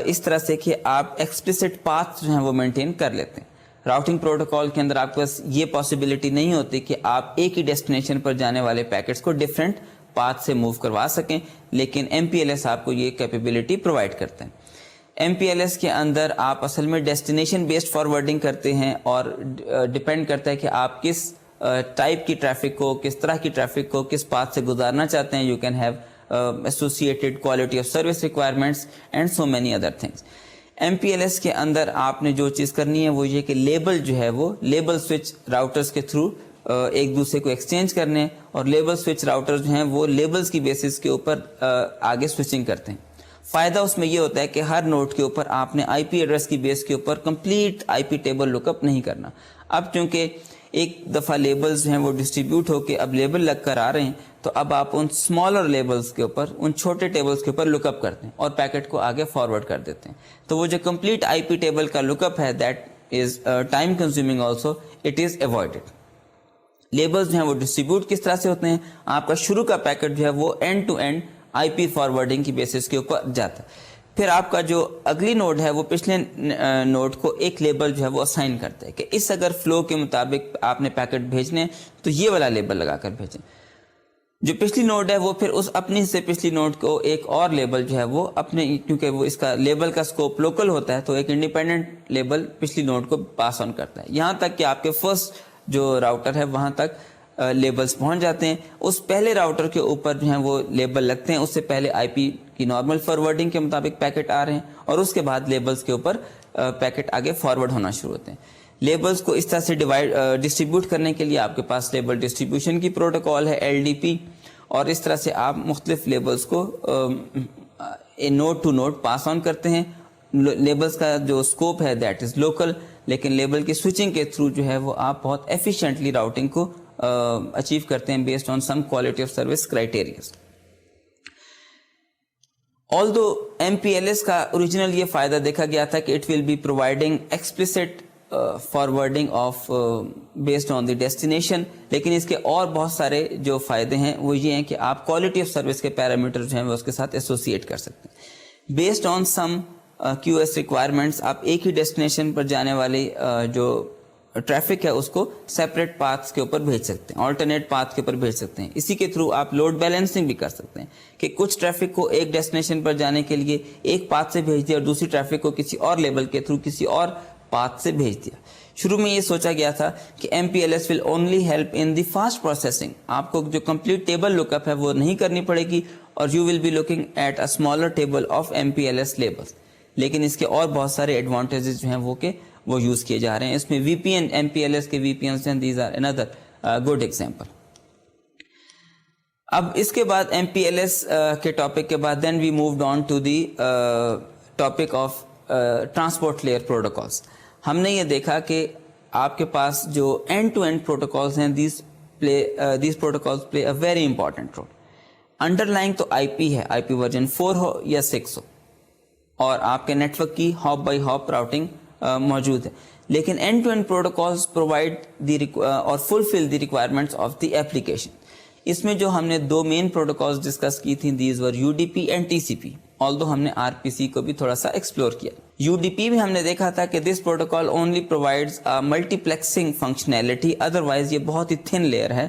اس طرح سے کہ آپ ایکسپلیسٹ پاتھ جو ہیں وہ مینٹین کر لیتے ہیں. راؤٹنگ پروٹوکال کے اندر آپ کے پاس یہ پاسبلٹی نہیں ہوتی کہ آپ ایک ہی ڈیسٹینیشن پر جانے والے پیکٹس کو ڈفرینٹ پاتھ سے موو کروا سکیں, لیکن MPLS آپ کو یہ کیپیبلٹی پرووائڈ کرتے ہیں. MPLS کے اندر آپ اصل میں ڈیسٹینیشن بیسڈ فارورڈنگ کرتے ہیں اور ڈپینڈ کرتا ہے کہ آپ کس ٹائپ کی ٹریفک کو, کس طرح کی ٹریفک کو کس پاتھ سے گزارنا چاہتے ہیں. You can have associated quality of service requirements and so many other things. MPLS کے اندر آپ نے جو چیز کرنی ہے وہ یہ کہ لیبل جو ہے وہ لیبل سوئچ راؤٹرز کے تھرو ایک دوسرے کو ایکسچینج کرنے, اور لیبل سوئچ راؤٹر جو ہیں وہ لیبلز کی بیسس کے اوپر آگے سوئچنگ کرتے ہیں. فائدہ اس میں یہ ہوتا ہے کہ ہر نوڈ کے اوپر آپ نے IP ایڈریس کی بیس کے اوپر کمپلیٹ IP ٹیبل لک اپ نہیں کرنا. اب چونکہ ایک دفعہ لیبلز جو ہیں وہ ڈسٹریبیوٹ ہو کے اب لیبل لگ کر آ رہے ہیں تو اب آپ ان اسمالر لیبلز کے اوپر, ان چھوٹے ٹیبلز کے اوپر لک اپ کرتے ہیں اور پیکٹ کو آگے فارورڈ کر دیتے ہیں. تو وہ جو کمپلیٹ IP ٹیبل کا لک اپ ہے that is time consuming also, it is avoided. Labels جو ہیں وہ ڈسٹریبیوٹ کس طرح سے ہوتے ہیں, آپ کا شروع کا پیکٹ جو ہے وہ end to end I P forwarding کی بیسس کے اوپر جاتا ہے. پھر آپ کا جو اگلی نوڈ ہے وہ پچھلے نوڈ کو ایک لیبل جو ہے وہ اسائن کرتا ہے کہ اس اگر فلو کے مطابق آپ نے پیکٹ بھیجنے تو یہ والا لیبل لگا کر بھیجیں. جو پچھلی نوڈ ہے وہ پھر اس اپنی سے پچھلی نوڈ کو ایک اور لیبل جو ہے وہ اپنے, کیونکہ وہ اس کا لیبل کا سکوپ لوکل ہوتا ہے تو ایک انڈیپینڈنٹ لیبل پچھلی نوڈ کو پاس آن کرتا ہے, یہاں تک کہ آپ کے فرسٹ جو راؤٹر ہے وہاں تک لیبلز پہنچ جاتے ہیں. اس پہلے راؤٹر کے اوپر جو ہیں وہ لیبل لگتے ہیں, اس سے پہلے آئی پی کی نارمل فارورڈنگ کے مطابق پیکٹ آ رہے ہیں اور اس کے بعد لیبلز کے اوپر پیکٹ آگے فارورڈ ہونا شروع ہوتے ہیں. لیبلز کو اس طرح سے ڈسٹریبیوٹ کرنے کے لیے آپ کے پاس لیبل ڈسٹریبیوشن کی پروٹوکال ہے LDP, اور اس طرح سے آپ مختلف لیبلز کو نوڈ ٹو نوڈ پاس آن کرتے ہیں. لیبلز کا جو اسکوپ ہے دیٹ از لوکل, لیکن لیبل کی سوئچنگ کے تھرو جو ہے وہ آپ بہت ایفیشینٹلی راؤٹنگ کو اچیو کرتے ہیں based on some quality of service criterias. Although MPLS کا اوریجنل یہ فائدہ دیکھا گیا تھا کہ it will be providing explicit forwarding of based on the destination, لیکن اس کے اور بہت سارے جو فائدے ہیں وہ یہ ہیں کہ آپ کوالٹی آف سروس کے پیرامیٹر جو ہیں وہ اس کے ساتھ ایسوسیٹ کر سکتے ہیں. Based on some QoS requirements آپ ایک ہی ڈیسٹینیشن پر جانے والی جو ٹریفک ہے اس کو سیپریٹ پاتھس کے اوپر بھیج سکتے ہیں, آلٹرنیٹ پاتھ کے اوپر بھیج سکتے ہیں. اسی کے تھرو آپ لوڈ بیلنسنگ بھی کر سکتے ہیں کہ کچھ ٹریفک کو ایک ڈیسٹینیشن پر جانے کے لیے ایک پاتھ سے بھیج دیا اور دوسری ٹریفک کو کسی اور لیبل کے تھرو کسی اور پاتھ سے بھیج دیا. شروع میں یہ سوچا گیا تھا کہ MPLS will only help in the fast processing, آپ کو جو کمپلیٹ ٹیبل لک اپ ہے وہ نہیں کرنی پڑے گی اور you will be looking at a smaller table of MPLS labels. لیکن اس کے اور بہت سارے ایڈوانٹیجز جو ہیں وہ یوز کیے جا رہے ہیں. اس میں VPN, MPLS کے VPNs ہیں, these are another good example. اب اس کے بعد MPLS کے ٹاپک کے بعد then we moved on to the topic of transport layer protocols. ہم نے یہ دیکھا کہ آپ کے پاس جو اینڈ ٹو اینڈ پروٹوکالز ہیں these protocols play a very important role. Underline تو IP ہے, IP ورژن 4 ہو یا 6 ہو, اور آپ کے نیٹ ورک کی ہاپ بائی ہاپ راؤٹنگ موجود ہے, لیکن end to end protocols provide the اور fulfil the requirements of the application. اس میں جو ہم نے دو مین پروٹوکالز ڈسکس کی تھیں these were UDP and TCP, although ہم نے RPC کو بھی تھوڑا سا ایکسپلور کیا. UDP میں ہم نے دیکھا تھا کہ this protocol only provides multiplexing functionality, otherwise یہ بہت ہی تھن لیئر ہے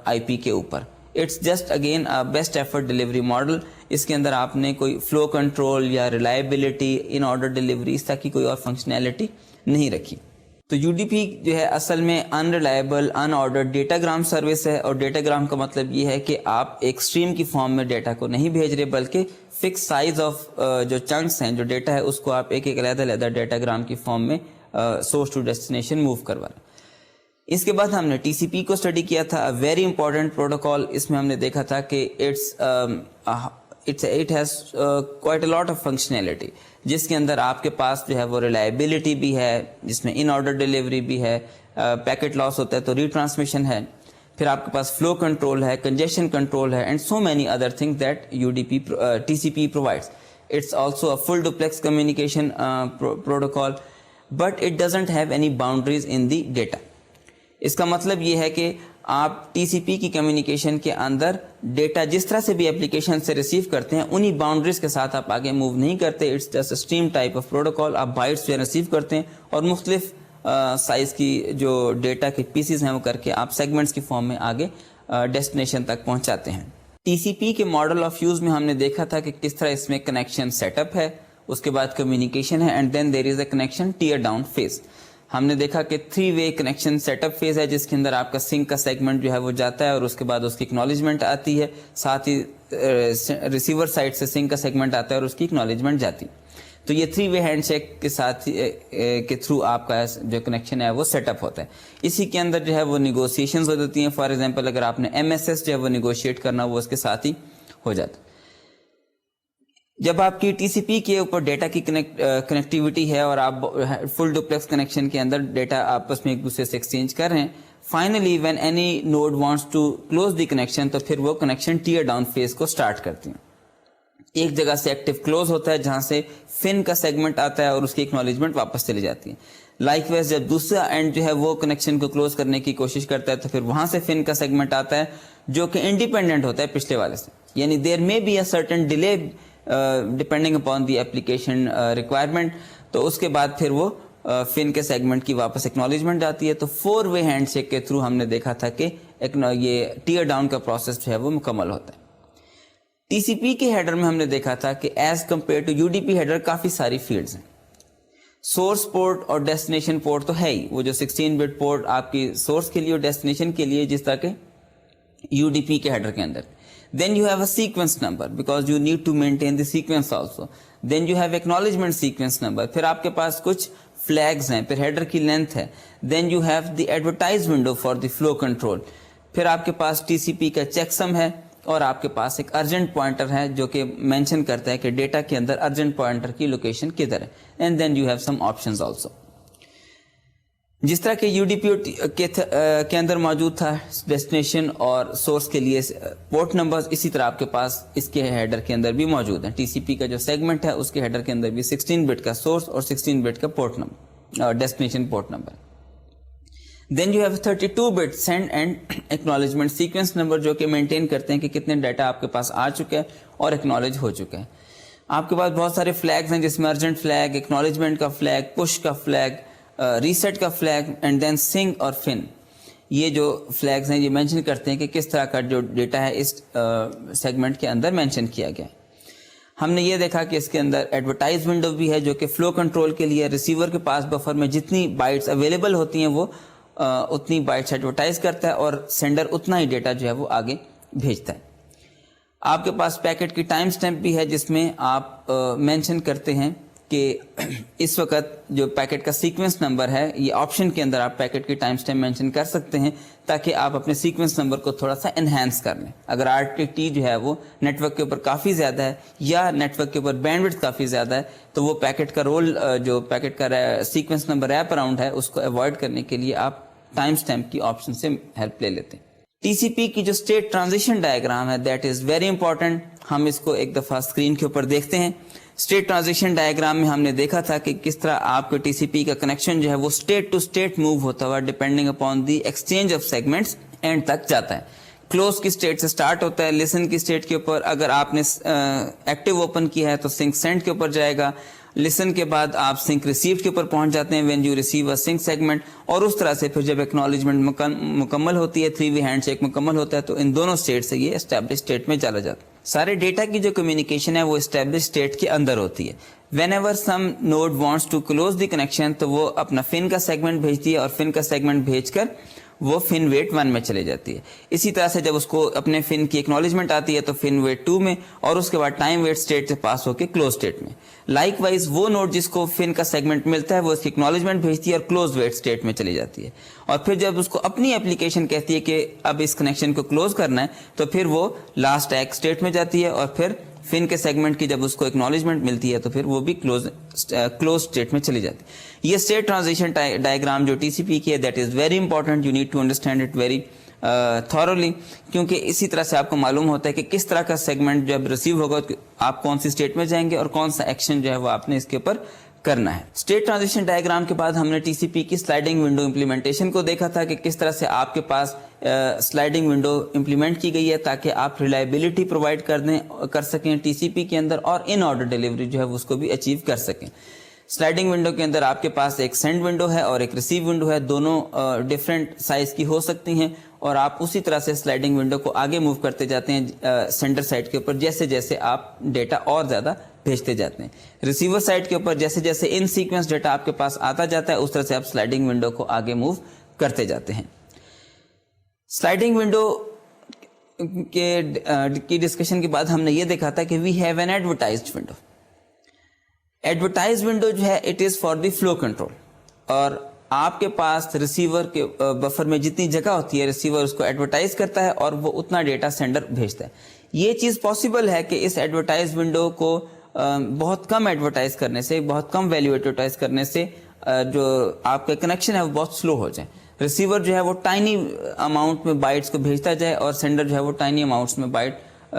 IP کے اوپر. It's just again best effort delivery model. اس کے اندر آپ نے کوئی فلو کنٹرول یا ریلائبلٹی, ان آرڈر ڈلیوری, اس طرح کی کوئی اور فنکشنالٹی نہیں رکھی. تو UDP جو ہے اصل میں ان reliable in ordered data gram service ہے, اور ڈیٹا گرام کا مطلب یہ ہے کہ آپ ایک اسٹریم کی فارم میں ڈیٹا کو نہیں بھیج رہے بلکہ فکس سائز آف جو چنکس ہیں جو ڈیٹا ہے اس کو آپ ایک ایک علیحدہ علیحدہ ڈیٹا گرام کی فارم میں سورس ٹو ڈیسٹینیشن موو کروا رہے ہیں. اس کے بعد ہم نے TCP کو اسٹڈی کیا تھا, ویری امپورٹنٹ پروٹوکال. اس میں ہم نے دیکھا تھا کہ it has quite a lot of functionality, جس کے اندر آپ کے پاس جو ہے وہ ریلائبلٹی بھی ہے, جس میں ان آرڈر ڈلیوری بھی ہے, پیکٹ لاس ہوتا ہے تو ری ٹرانسمیشن ہے, پھر آپ کے پاس فلو کنٹرول ہے, کنجیشن کنٹرول ہے, and so many other thing that TCP provides. It's also a full duplex communication protocol, but it doesn't have any boundaries in the data. اس کا مطلب یہ ہے کہ آپ TCP کی کمیونیکیشن کے اندر ڈیٹا جس طرح سے بھی اپلیکیشن سے ریسیو کرتے ہیں انہی باؤنڈریز کے ساتھ آپ آگے موو نہیں کرتے. It's just stream type of protocol. آپ بائٹس جو ریسیو کرتے ہیں اور مختلف سائز کی جو ڈیٹا کے پیسز ہیں وہ کر کے آپ سیگمنٹس کی فارم میں آگے ڈیسٹینیشن تک پہنچاتے ہیں. TCP کے ماڈل آف یوز میں ہم نے دیکھا تھا کہ کس طرح اس میں کنیکشن سیٹ اپ ہے, اس کے بعد کمیونیکیشن ہے, and then there is a connection tear down phase. ہم نے دیکھا کہ 3-way connection set up phase ہے جس کے اندر آپ کا سنک کا سیگمنٹ جو ہے وہ جاتا ہے اور اس کے بعد اس کی اکنالجمنٹ آتی ہے, ساتھ ہی ریسیور سائڈ سے سنک کا سیگمنٹ آتا ہے اور اس کی اکنالجمنٹ جاتی. تو یہ 3-way ہینڈ شیک کے ساتھ کے تھرو آپ کا جو کنیکشن ہے وہ سیٹ اپ ہوتا ہے. اسی کے اندر جو ہے وہ نیگوسیشنز ہو جاتی ہیں. فار ایگزامپل اگر آپ نے MSS جو ہے وہ نیگوشیٹ کرنا وہ اس کے ساتھ ہی ہو جاتا ہے. جب آپ کی TCP کے اوپر ڈیٹا کی کنیکٹیوٹی ہے اور آپ فل ڈوپلیکس کنیکشن کے اندر ڈیٹا آپس میں ایک دوسرے سے ایکسچینج کر رہے ہیں, finally when any node wants to close the connection تو پھر وہ کنیکشن ٹیئر ڈاؤن فیز کو اسٹارٹ کرتی ہیں. ایک جگہ سے ایکٹیو کلوز ہوتا ہے جہاں سے فن کا سیگمنٹ آتا ہے اور اس کی اکنالجمنٹ واپس چلی جاتی ہے. لائک ویز جب دوسرا اینڈ جو ہے وہ کنیکشن کو کلوز کرنے کی کوشش کرتا ہے تو پھر وہاں سے فن کا سیگمنٹ آتا ہے جو کہ انڈیپینڈنٹ ہوتا ہے پچھلے والے سے. یعنی there may be a certain delay depending upon the application requirement. تو اس کے بعد پھر وہ فن کے سیگمنٹ کی واپس ایکنالجمنٹ آتی ہے. تو 4 وے ہینڈ شیک کے تھرو ہم نے دیکھا تھا کہ یہ ٹیئر ڈاؤن کا پروسیس جو ہے وہ مکمل ہوتا ہے. ٹی سی پی کے ہیڈر میں ہم نے دیکھا تھا کہ as compare to U D P header کافی ساری فیلڈز ہیں. سورس پورٹ اور ڈیسٹینیشن پورٹ تو ہے ہی, وہ جو 16 بٹ پورٹ آپ کی سورس کے لیے اور ڈیسٹینیشن کے لیے جس طرح کہ یو ڈی پی کے ہیڈر کے اندر. Then you have a sequence number because you need to maintain the sequence also. Then you have acknowledgement sequence number. پھر آپ کے پاس کچھ flags ہیں, پھر header کی length ہے. Then you have the advertise window for the flow control. پھر آپ کے پاس TCP کا checksum ہے اور آپ کے پاس ایک urgent pointer ہے جو کہ mention کرتا ہے کہ ڈیٹا کے اندر urgent pointer کی location کدھر ہے. And then you have some options also. جس طرح کہ یو ڈی پی کے اندر موجود تھا ڈیسٹینیشن اور سورس کے لیے پورٹ نمبرز, اسی طرح آپ کے پاس اس کے ہیڈر کے اندر بھی موجود ہیں. ٹی سی پی کا جو سیگمنٹ ہے اس کے ہیڈر کے اندر بھی 16 بٹ کا سورس اور 16 بٹ کا port number, destination port number. Then you have 32 bit send and acknowledgement sequence number جو کہ مینٹین کرتے ہیں کہ کتنے ڈیٹا آپ کے پاس آ چکا ہے اور ایکنالج ہو چکا ہے. آپ کے پاس بہت سارے فلیگز ہیں جس میں ارجنٹ فلیگ, ایکنالجمنٹ کا فلیگ, پش کا فلیگ, ریسیٹ کا فلیگ اینڈ دین سنگ اور فن. یہ جو فلیگز ہیں یہ مینشن کرتے ہیں کہ کس طرح کا جو ڈیٹا ہے اس سیگمنٹ کے اندر مینشن کیا گیا. ہم نے یہ دیکھا کہ اس کے اندر ایڈورٹائز ونڈو بھی ہے جو کہ فلو کنٹرول کے لیے ریسیور کے پاس بفر میں جتنی بائٹس اویلیبل ہوتی ہیں وہ اتنی بائٹس ایڈورٹائز کرتا ہے اور سینڈر اتنا ہی ڈیٹا جو ہے وہ آگے بھیجتا ہے. آپ کے پاس پیکٹ کی ٹائم سٹیمپ بھی ہے جس میں آپ مینشن کرتے ہیں کہ اس وقت جو پیکٹ کا سیکوینس نمبر ہے, یہ آپشن کے اندر آپ پیکٹ کی ٹائم سٹیمپ مینشن کر سکتے ہیں تاکہ آپ اپنے سیکوینس نمبر کو تھوڑا سا انہینس کر لیں. اگر آر ٹی ٹی جو ہے وہ نیٹ ورک کے اوپر کافی زیادہ ہے یا نیٹ ورک کے اوپر بینڈ وڈتھ کافی زیادہ ہے تو وہ پیکٹ کا رول جو پیکٹ کا سیکوینس نمبر ریپ اراؤنڈ ہے اس کو اوائڈ کرنے کے لیے آپ ٹائم سٹیمپ کی آپشن سے ہیلپ لے لیتے ہیں. ٹی سی پی کی جو اسٹیٹ ٹرانزیشن ڈائیگرام ہے دیٹ از ویری امپورٹنٹ. ہم اس کو ایک دفعہ اسکرین کے اوپر دیکھتے ہیں. اسٹیٹ ٹرانزیشن ڈائیگرام میں ہم نے دیکھا تھا کہ کس طرح آپ کے ٹی سی پی کا کنیکشن جو ہے وہ اسٹیٹ ٹو اسٹیٹ موو ہوتا ہوا depending upon the exchange of segments and تک جاتا ہے. کلوز کی اسٹیٹ سے اسٹارٹ ہوتا ہے, لسن کی اسٹیٹ کے اوپر اگر آپ نے ایکٹیو اوپن کیا ہے تو سنک سینڈ کے اوپر جائے گا. لسن کے بعد آپ سنک ریسیوڈ کے اوپر پہنچ جاتے ہیں when you receive a SYN segment, اور اس طرح سے پھر جب ایکنالجمنٹ مکمل ہوتی ہے, 3 وے ہینڈ شیک مکمل ہوتا ہے تو ان دونوں اسٹیٹ سے یہ اسٹیبلش اسٹیٹ میں چلا جاتا ہے. سارے ڈیٹا کی جو کمیونیکیشن ہے وہ اسٹیبلش اسٹیٹ کے اندر ہوتی ہے. Whenever some node wants to close the connection تو وہ اپنا فن کا سیگمنٹ بھیجتی ہے اور فن کا سیگمنٹ بھیج کر وہ فن ویٹ 1 میں چلے جاتی ہے. اسی طرح سے جب اس کو اپنے فن کی ایکنالجمنٹ آتی ہے تو فن ویٹ 2 میں, اور اس کے بعد ٹائم ویٹ اسٹیٹ سے پاس ہو کے کلوز اسٹیٹ میں. لائک وائز وہ نوڈ جس کو فن کا سیگمنٹ ملتا ہے وہ اس کی ایکنالجمنٹ بھیجتی ہے اور کلوز ویٹ اسٹیٹ میں چلی جاتی ہے. اور پھر جب اس کو اپنی اپلیکیشن کہتی ہے کہ اب اس کنیکشن کو کلوز کرنا ہے تو پھر وہ لاسٹ ایک اسٹیٹ میں جاتی ہے اور پھر فن کے سیگمنٹ کی جب اس کو ایکنالجمنٹ ملتی ہے تو پھر وہ بھی کلوز اسٹیٹ میں چلی جاتی ہے. یہ اسٹیٹ ٹرانزیشن ڈائیگرام جو ٹی سی پی کی ہے that is very important, you need to understand it very thoroughly, کیونکہ اسی طرح سے آپ کو معلوم ہوتا ہے کہ کس طرح کا سیگمنٹ جب ریسیو ہوگا آپ کون سی اسٹیٹ میں جائیں گے اور کون سا ایکشن جو ہے وہ آپ نے اس کے اوپر کرنا ہے. اسٹیٹ ٹرانزیشن ڈائیگرام کے بعد ہم نے ٹی سی پی کی سلائڈنگ ونڈو امپلیمنٹیشن کو دیکھا تھا کہ کس طرح سے آپ کے پاس سلائڈنگ ونڈو امپلیمنٹ کی گئی ہے تاکہ آپ ریلائبلٹی پرووائڈ کر سکیں ٹی سی پی کے اندر اور ان آرڈر ڈیلیوری جو ہے اس کو بھی اچیو کر سکیں. سلائڈنگ ونڈو کے اندر آپ کے پاس ایک سینڈ ونڈو ہے اور ایک ریسیو ونڈو ہے, دونوں ڈفرینٹ سائز کی ہو سکتی ہیں اور آپ اسی طرح سے سلائڈنگ ونڈو کو آگے موو کرتے جاتے ہیں سینڈر سائڈ کے اوپر جیسے جیسے آپ ڈیٹا اور زیادہ بھیجتے جاتے ہیں. ریسیور سائڈ کے اوپر جیسے جیسے ان سیکوینس ڈیٹا آپ کے پاس آتا جاتا ہے اس طرح سے آپ سلائڈنگ ونڈو کو آگے موو کرتے جاتے ہیں. سلائڈنگ ونڈو کی ڈسکشن کے بعد ہم نے یہ دیکھا تھا کہ we have an advertised window. Advertise window جو ہے it is for the flow control, اور آپ کے پاس ریسیور کے بفر میں جتنی جگہ ہوتی ہے ریسیور اس کو ایڈورٹائز کرتا ہے اور وہ اتنا ڈیٹا سینڈر بھیجتا ہے. یہ چیز پاسبل ہے کہ اس ایڈورٹائز ونڈو کو بہت کم ایڈورٹائز کرنے سے, بہت کم ویلیو ایڈورٹائز کرنے سے جو آپ کا کنیکشن ہے وہ بہت سلو ہو جائے. ریسیور جو ہے وہ ٹائنی اماؤنٹ میں بائٹس کو بھیجتا جائے اور سینڈر جو ہے وہ ٹائنی اماؤنٹس میں بائٹ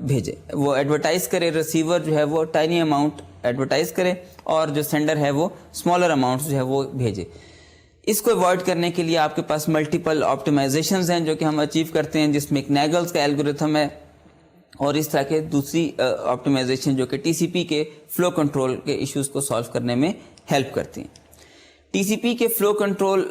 بھیجے, وہ ایڈورٹائز کرے, ریسیور جو ہے وہ ٹائنی اماؤنٹ ایڈورٹائز کرے اور جو سینڈر ہے وہ اسمالر اماؤنٹس جو ہے وہ بھیجے. اس کو اوائڈ کرنے کے لیے آپ کے پاس ملٹیپل آپٹیمائزیشنز ہیں جو کہ ہم اچیو کرتے ہیں, جس میں ایک نیگلز کا الگوریتھم ہے اور اس طرح کے دوسری آپٹیمائزیشن جو کہ ٹی سی پی کے فلو کنٹرول کے ایشوز کو سالو کرنے میں ہیلپ کرتی ہیں. ٹی سی پی کے فلو کنٹرول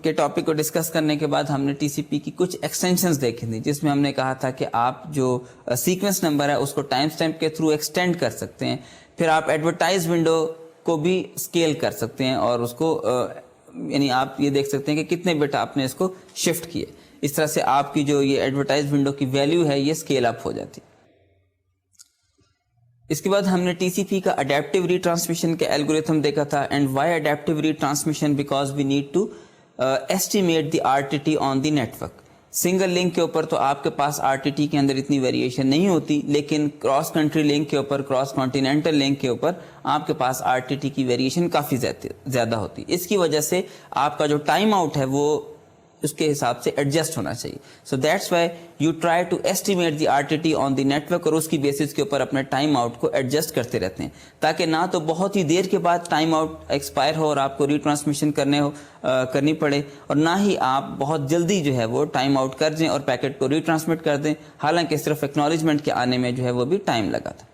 کے ٹاپک کو ڈسکس کرنے کے بعد ہم نے ٹی سی پی کی کچھ ایکسٹینشنز دیکھی تھیں, جس میں ہم نے کہا تھا کہ آپ جو سیکوینس نمبر ہے اس کو ٹائم اسٹیمپ کے تھرو ایکسٹینڈ کر سکتے ہیں. پھر آپ ایڈورٹائز ونڈو کو بھی اسکیل کر سکتے ہیں اور اس کو یعنی آپ یہ دیکھ سکتے ہیں کہ کتنے بٹ آپ نے اس کو شفٹ کیے. اس طرح سے آپ کی جو یہ ایڈورٹائز ونڈو کی ویلیو ہے یہ اسکیل اپ ہو جاتی. اس کے بعد ہم نے ٹی سی پی کا اڈیپٹیو ری ٹرانسمیشن کا الگوریتھم دیکھا تھا. And why adaptive retransmission? Because we need to estimate the R T T on the network. Single link کے اوپر تو آپ کے پاس آر ٹی ٹی کے اندر اتنی ویریشن نہیں ہوتی, لیکن کراس کنٹری لنک کے اوپر, کراس کانٹیننٹل لنک کے اوپر آپ کے پاس آر ٹی ٹی کی ویریشن کافی زیادہ ہوتی. اس کی وجہ سے آپ کا جو ٹائم آؤٹ ہے وہ اس کے حساب سے ایڈجسٹ ہونا چاہیے. So that's why you try to estimate the R T T on the network, اور اس کی بیسس کے اوپر اپنے ٹائم آؤٹ کو ایڈجسٹ کرتے رہتے ہیں, تاکہ نہ تو بہت ہی دیر کے بعد ٹائم آؤٹ ایکسپائر ہو اور آپ کو ری ٹرانسمیشن کرنی پڑے, اور نہ ہی آپ بہت جلدی جو ہے وہ ٹائم آؤٹ کر دیں اور پیکٹ کو ری ٹرانسمٹ کر دیں, حالانکہ صرف ایکنالجمنٹ کے آنے میں جو ہے وہ بھی ٹائم لگا تھا.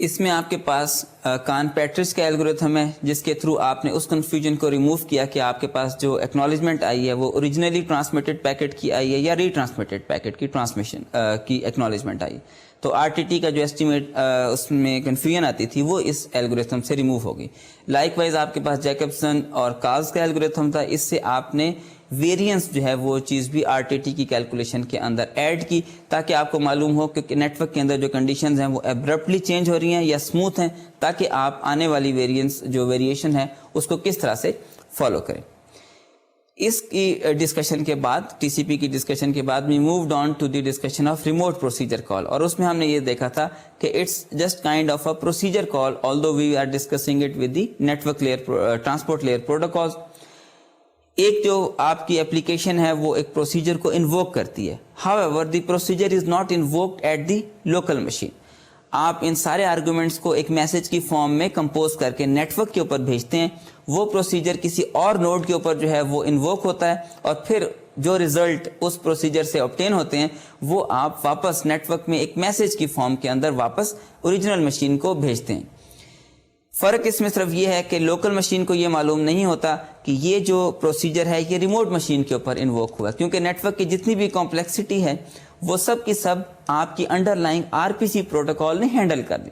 اس میں آپ کے پاس کان پیٹرس کا الگوریتھم ہے, جس کے تھرو آپ نے اس کنفیوژن کو ریموو کیا کہ آپ کے پاس جو ایکنالجمنٹ آئی ہے وہ اوریجنلی ٹرانسمیٹڈ پیکٹ کی آئی ہے یا ری ٹرانسمیٹڈ پیکٹ کی ٹرانسمیشن کی ایکنالجمنٹ آئی. تو آر ٹی ٹی کا جو ایسٹیمیٹ اس میں کنفیوژن آتی تھی وہ اس الگوریتھم سے ریموو ہو گئی. لائک وائز آپ کے پاس جیکبسن اور کارلز کا الگوریتھم تھا, اس سے آپ نے ویریئنس جو ہے وہ چیز بھی آر ٹی ٹی کی کیلکولیشن کے اندر ایڈ کی, تاکہ آپ کو معلوم ہو کہ نیٹ ورک کے اندر جو کنڈیشنز ہیں وہ ایبرپٹلی چینج ہو رہی ہیں یا اسموتھ ہیں, تاکہ آپ آنے والی ویریشن ہے اس کو کس طرح سے فالو کریں. اس کی ڈسکشن کے بعد, ٹی سی پی کی ڈسکشن کے بعد we moved on to the discussion of remote procedure call, اور اس میں ہم نے یہ دیکھا تھا کہ it's just kind of a procedure call, although we are discussing it with the network layer transport layer protocols. ایک جو آپ کی اپلیکیشن ہے وہ ایک پروسیجر کو انووک کرتی ہے, however the procedure is not invoked at the local machine. آپ ان سارے آرگومنٹس کو ایک میسج کی فارم میں کمپوز کر کے نیٹ ورک کے اوپر بھیجتے ہیں, وہ پروسیجر کسی اور نوڈ کے اوپر جو ہے وہ انووک ہوتا ہے, اور پھر جو ریزلٹ اس پروسیجر سے آبٹین ہوتے ہیں وہ آپ واپس نیٹ ورک میں ایک میسج کی فارم کے اندر واپس اوریجنل مشین کو بھیجتے ہیں. فرق اس میں صرف یہ ہے کہ لوکل مشین کو یہ معلوم نہیں ہوتا کہ یہ جو پروسیجر ہے یہ ریموٹ مشین کے اوپر انووک ہوا, کیونکہ نیٹ ورک کی جتنی بھی کمپلیکسٹی ہے وہ سب کی سب آپ کی انڈر لائنگ آر پی سی پروٹوکال نے ہینڈل کر دی.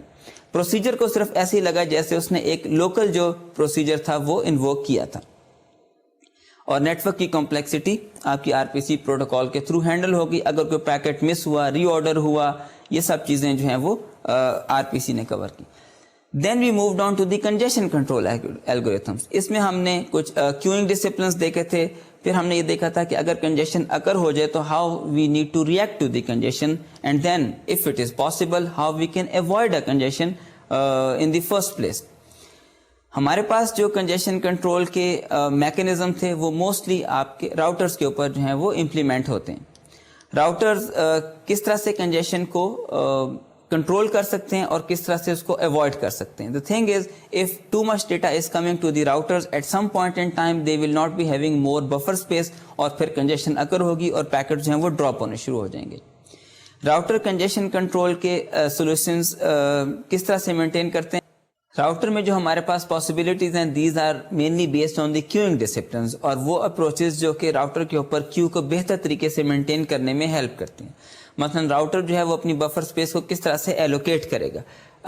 پروسیجر کو صرف ایسے ہی لگا جیسے اس نے ایک لوکل جو پروسیجر تھا وہ انووک کیا تھا, اور نیٹ ورک کی کمپلیکسٹی آپ کی آر پی سی پروٹوکال کے تھرو ہینڈل ہوگی. اگر کوئی پیکٹ مس ہوا, ری آرڈر ہوا, یہ سب چیزیں جو ہیں وہ آر پی سی نے کور کی. Then we moved on to the congestion control algorithms. اس میں ہم نے کچھ queuing disciplines دیکھے تھے. پھر ہم نے یہ دیکھا تھا کہ اگر congestion occur ہو جائے تو how we need to react to the congestion, and then if it is possible how we can avoid a congestion in the first place. ہمارے پاس جو congestion control کے mechanism تھے وہ mostly آپ کے راؤٹرز کے اوپر جو ہیں وہ implement ہوتے ہیں. راؤٹرز کس طرح سے congestion کو کنٹرول کر سکتے ہیں اور کس طرح سے اس کو اوائڈ کر سکتے ہیں. The thing is, if too much data is coming to the routers at some point in time, they will not be having more buffer space, اور پھر congestion occur ہوگی اور پیکٹ جو ہیں وہ ڈراپ ہونے شروع ہو جائیں گے. راؤٹر کنجیشن کنٹرول کے سولوشنز کس طرح سے مینٹین کرتے ہیں؟ راؤٹر میں جو ہمارے پاس پاسبلٹیز ہیں these are mainly based on the queuing disciplines, اور وہ اپروچز جو کہ راؤٹر کے اوپر کیو کو بہتر طریقے سے مینٹین کرنے میں ہیلپ کرتے ہیں. مثلا راؤٹر جو ہے وہ اپنی بفر اسپیس کو کس طرح سے ایلوکیٹ کرے گا،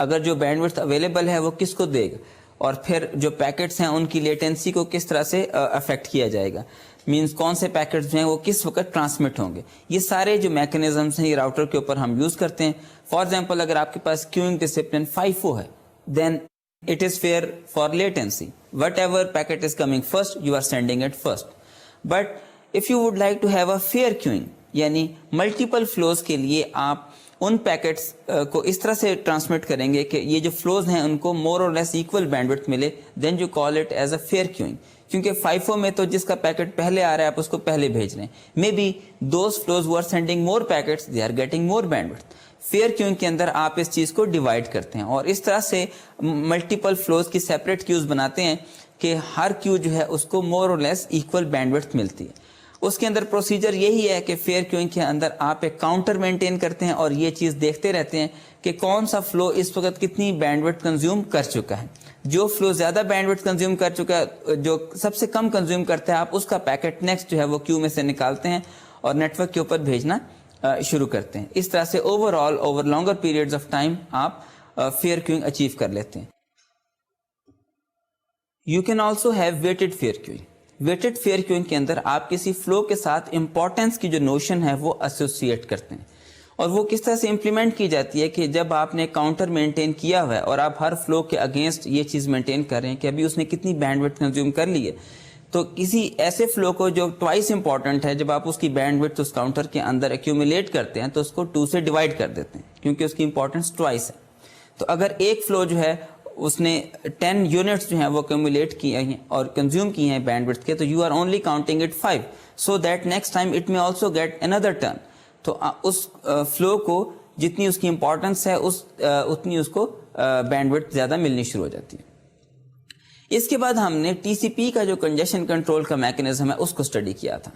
اگر جو بینڈ وڈتھ اویلیبل ہے وہ کس کو دے گا، اور پھر جو پیکٹس ہیں ان کی لیٹنسی کو کس طرح سے افیکٹ کیا جائے گا، مینس کون سے پیکٹس جو ہیں وہ کس وقت ٹرانسمٹ ہوں گے. یہ سارے جو میکینزمس ہیں یہ راؤٹر کے اوپر ہم یوز کرتے ہیں. فار ایگزامپل اگر آپ کے پاس کیوئنگ ڈسپلن FIFO ہے دین it is fair for latency. Whatever packet is coming first, you are sending it first. But if you would like to have a fair queuing, یعنی multiple flows کے لیے آپ ان packets کو اس طرح سے transmit کریں گے کہ یہ جو فلوز ہیں ان کو more or less equal bandwidth ملے, then you call it as a fair queuing. کیونکہ FIFO میں تو جس کا پیکٹ پہلے آ رہا ہے آپ اس کو پہلے بھیج رہے ہیں. Maybe those flows who are sending more packets, they are getting more bandwidth. Fair queuing کے اندر آپ اس چیز کو ڈیوائڈ کرتے ہیں اور اس طرح سے ملٹیپل فلوز کی سیپریٹ کیوز بناتے ہیں کہ ہر کیو جو ہے اس کو مور اور لیس ایکول بینڈ وڈتھ ملتی ہے. اس کے اندر پروسیجر یہی ہے کہ فیئر کیوئنگ کے اندر آپ ایک کاؤنٹر مینٹین کرتے ہیں اور یہ چیز دیکھتے رہتے ہیں کہ کون سا فلو اس وقت کتنی بینڈ وڈتھ کنزیوم کر چکا ہے. جو فلو زیادہ بینڈ وڈتھ کنزیوم کر چکا ہے, جو سب سے کم کنزیوم کرتا ہے, آپ اس کا پیکٹ نیکسٹ جو ہے وہ کیو میں سے نکالتے ہیں اور نیٹ ورک کے اوپر بھیجنا شروع کرتے ہیں. اس طرح سے over longer periods of time آپ فیئر کیوئنگ اچیو کر لیتے ہیں. You can also have weighted fair queuing. Weighted fair queuing کے اندر آپ کسی فلو کے ساتھ امپورٹینس کی جو نوشن ہے وہ ایسوسیٹ کرتے ہیں, اور وہ کس طرح سے امپلیمنٹ کی جاتی ہے کہ جب آپ نے کاؤنٹر مینٹین کیا ہوا ہے اور آپ ہر فلو کے اگینسٹ یہ چیز مینٹین کر رہے ہیں کہ ابھی اس نے کتنی بینڈ وڈتھ کنزیوم کر لی ہے, تو کسی ایسے فلو کو جو ٹوائس امپورٹنٹ ہے, جب آپ اس کی بینڈ وڈتھ اس کاؤنٹر کے اندر ایکیومولیٹ کرتے ہیں تو اس کو 2 سے ڈیوائڈ کر دیتے ہیں کیونکہ اس کی امپورٹنس ٹوائس ہے. تو اگر ایک فلو جو ہے اس نے 10 یونٹس جو ہیں وہ ایکیومولیٹ کیے ہیں اور کنزیوم کیے ہیں بینڈ وڈتھ کے, تو you are only counting it 5 so that next time it may also get اندر ٹرن. تو اس فلو کو جتنی اس کی امپورٹنس ہے اتنی اس کو بینڈ وڈتھ زیادہ ملنی شروع ہو جاتی ہے. اس کے بعد ہم نے ٹی سی پی کا جو کنجیشن کنٹرول کا میکینزم ہے اس کو اسٹڈی کیا تھا.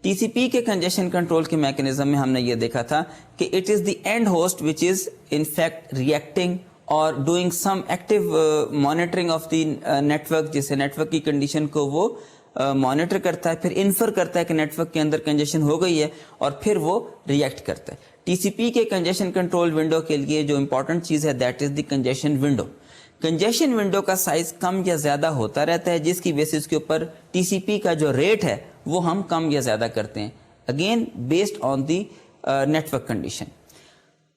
ٹی سی پی کے کنجیشن کنٹرول کے میکینزم میں ہم نے یہ دیکھا تھا کہ it is the end host which is in fact reacting اور doing some active monitoring of the network, جسے نیٹ ورک کی کنڈیشن کو وہ مانیٹر کرتا ہے, پھر انفر کرتا ہے کہ نیٹ ورک کے اندر کنجیشن ہو گئی ہے اور پھر وہ ریئیکٹ کرتا ہے. ٹی سی پی کے کنجیشن کنٹرول ونڈو کے لیے جو امپورٹنٹ چیز ہے that is the congestion window. Congestion window کا سائز کم یا زیادہ ہوتا رہتا ہے, جس کی بیسس کے اوپر ٹی سی پی کا جو ریٹ ہے وہ ہم کم یا زیادہ کرتے ہیں, again based on the network condition.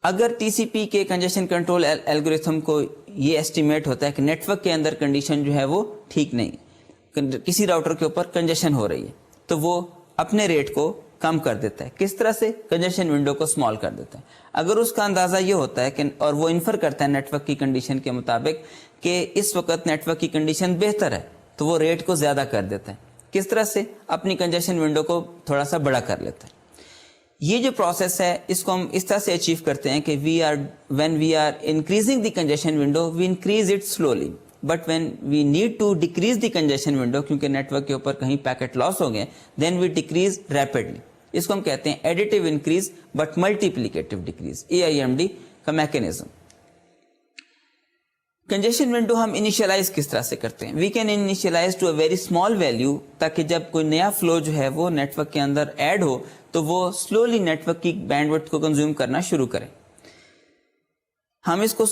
اگر ٹی سی پی کے کنجیشن کنٹرول الگوریتھم کو یہ ایسٹیمیٹ ہوتا ہے کہ نیٹ ورک کے اندر کنڈیشن جو ہے وہ ٹھیک نہیں ہے, کسی راؤٹر کے اوپر کنجیشن ہو رہی ہے, تو وہ اپنے ریٹ کو کم کر دیتا ہے. کس طرح سے؟ کنجیشن ونڈو کو اسمال کر دیتا ہے. اگر اس کا اندازہ یہ ہوتا ہے کہ اور وہ انفر کرتا ہے نیٹ ورک کی کنڈیشن کے مطابق کہ اس وقت نیٹ ورک کی کنڈیشن بہتر ہے, تو وہ ریٹ کو زیادہ کر دیتا ہے. کس طرح سے؟ اپنی کنجیشن ونڈو کو تھوڑا سا بڑا کر لیتا ہے. یہ جو پروسیس ہے اس کو ہم اس طرح سے اچیو کرتے ہیں کہ when we are increasing the congestion window we increase it slowly, but when we need to decrease the congestion window کیونکہ نیٹ ورک کے اوپر کہیں پیکٹ لاس ہو گئے, then we decrease rapidly. اس کو ہم کہتے ہیں additive increase but multiplicative decrease, AIMD کا میکینزم. کنجیشن ونڈو ہم انیشلائز کس طرح سے کرتے ہیں؟ We can initialise to a very small value, تاکہ جب کوئی نیا فلو جو ہے وہ نیٹ ورک کے اندر ایڈ ہو تو وہ سلولی نیٹ ورک کی بینڈ وڈتھ کو کنزیوم کرنا شروع کریں. ہم اس کو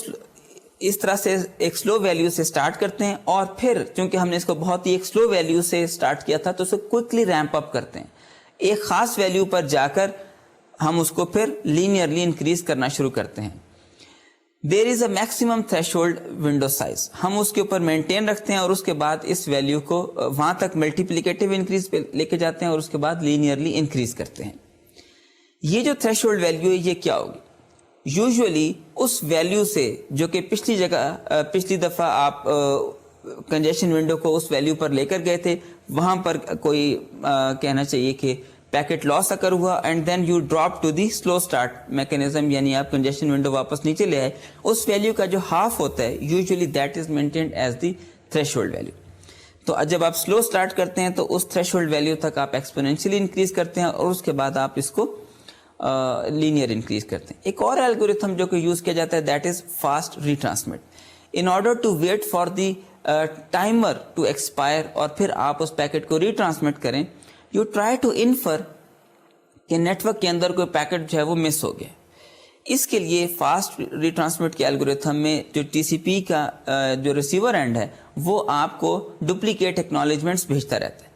اس طرح سے ایک سلو ویلیو سے سٹارٹ کرتے ہیں, اور پھر چونکہ ہم نے اس کو بہت ہی ایک سلو ویلیو سے سٹارٹ کیا تھا تو اسے کوئکلی ریمپ اپ کرتے ہیں. ایک خاص ویلیو پر جا کر ہم اس کو پھر لینئرلی انکریز کرنا شروع کرتے ہیں. There is a maximum threshold window size, ہم اس کے اوپر مینٹین رکھتے ہیں اور اس کے بعد اس ویلیو کو وہاں تک ملٹیپلیکیٹو انکریز پہ لے کے جاتے ہیں اور اس کے بعد لینئرلی انکریز کرتے ہیں. یہ جو تھریشولڈ ویلیو ہے یہ کیا ہوگی؟ یوزولی اس ویلیو سے جو کہ پچھلی دفعہ آپ کنجیشن ونڈو کو اس ویلیو پر لے کر گئے تھے, وہاں پر کوئی کہنا چاہیے کہ پیکٹ لاس اکر ہوا and then you drop to the slow start mechanism, یعنی آپ کنجیشن ونڈو واپس نیچے لے آئے, اس ویلیو کا جو ہاف ہوتا ہے usually that is maintained as the threshold value. تو جب آپ سلو اسٹارٹ کرتے ہیں تو اس تھریشولڈ ویلیو تک آپ ایکسپونینشلی انکریز کرتے ہیں اور اس کے بعد آپ اس کو لینئر انکریز کرتے ہیں. ایک اور الگوریتھم جو کہ یوز کیا جاتا ہے that is fast retransmit. In order to wait for the timer to expire اور پھر آپ اس پیکٹ کو ری ٹرانسمٹ کریں, یو ٹرائی ٹو انفر کہ نیٹ ورک کے اندر کوئی پیکٹ جو ہے وہ مس ہو گیا. اس کے لیے فاسٹ ری ٹرانسمٹ کے الگوریتھم میں جو ٹی سی پی کا جو ریسیور اینڈ ہے وہ آپ کو ڈپلیکیٹ ایکنالجمنٹس بھیجتا رہتا ہے.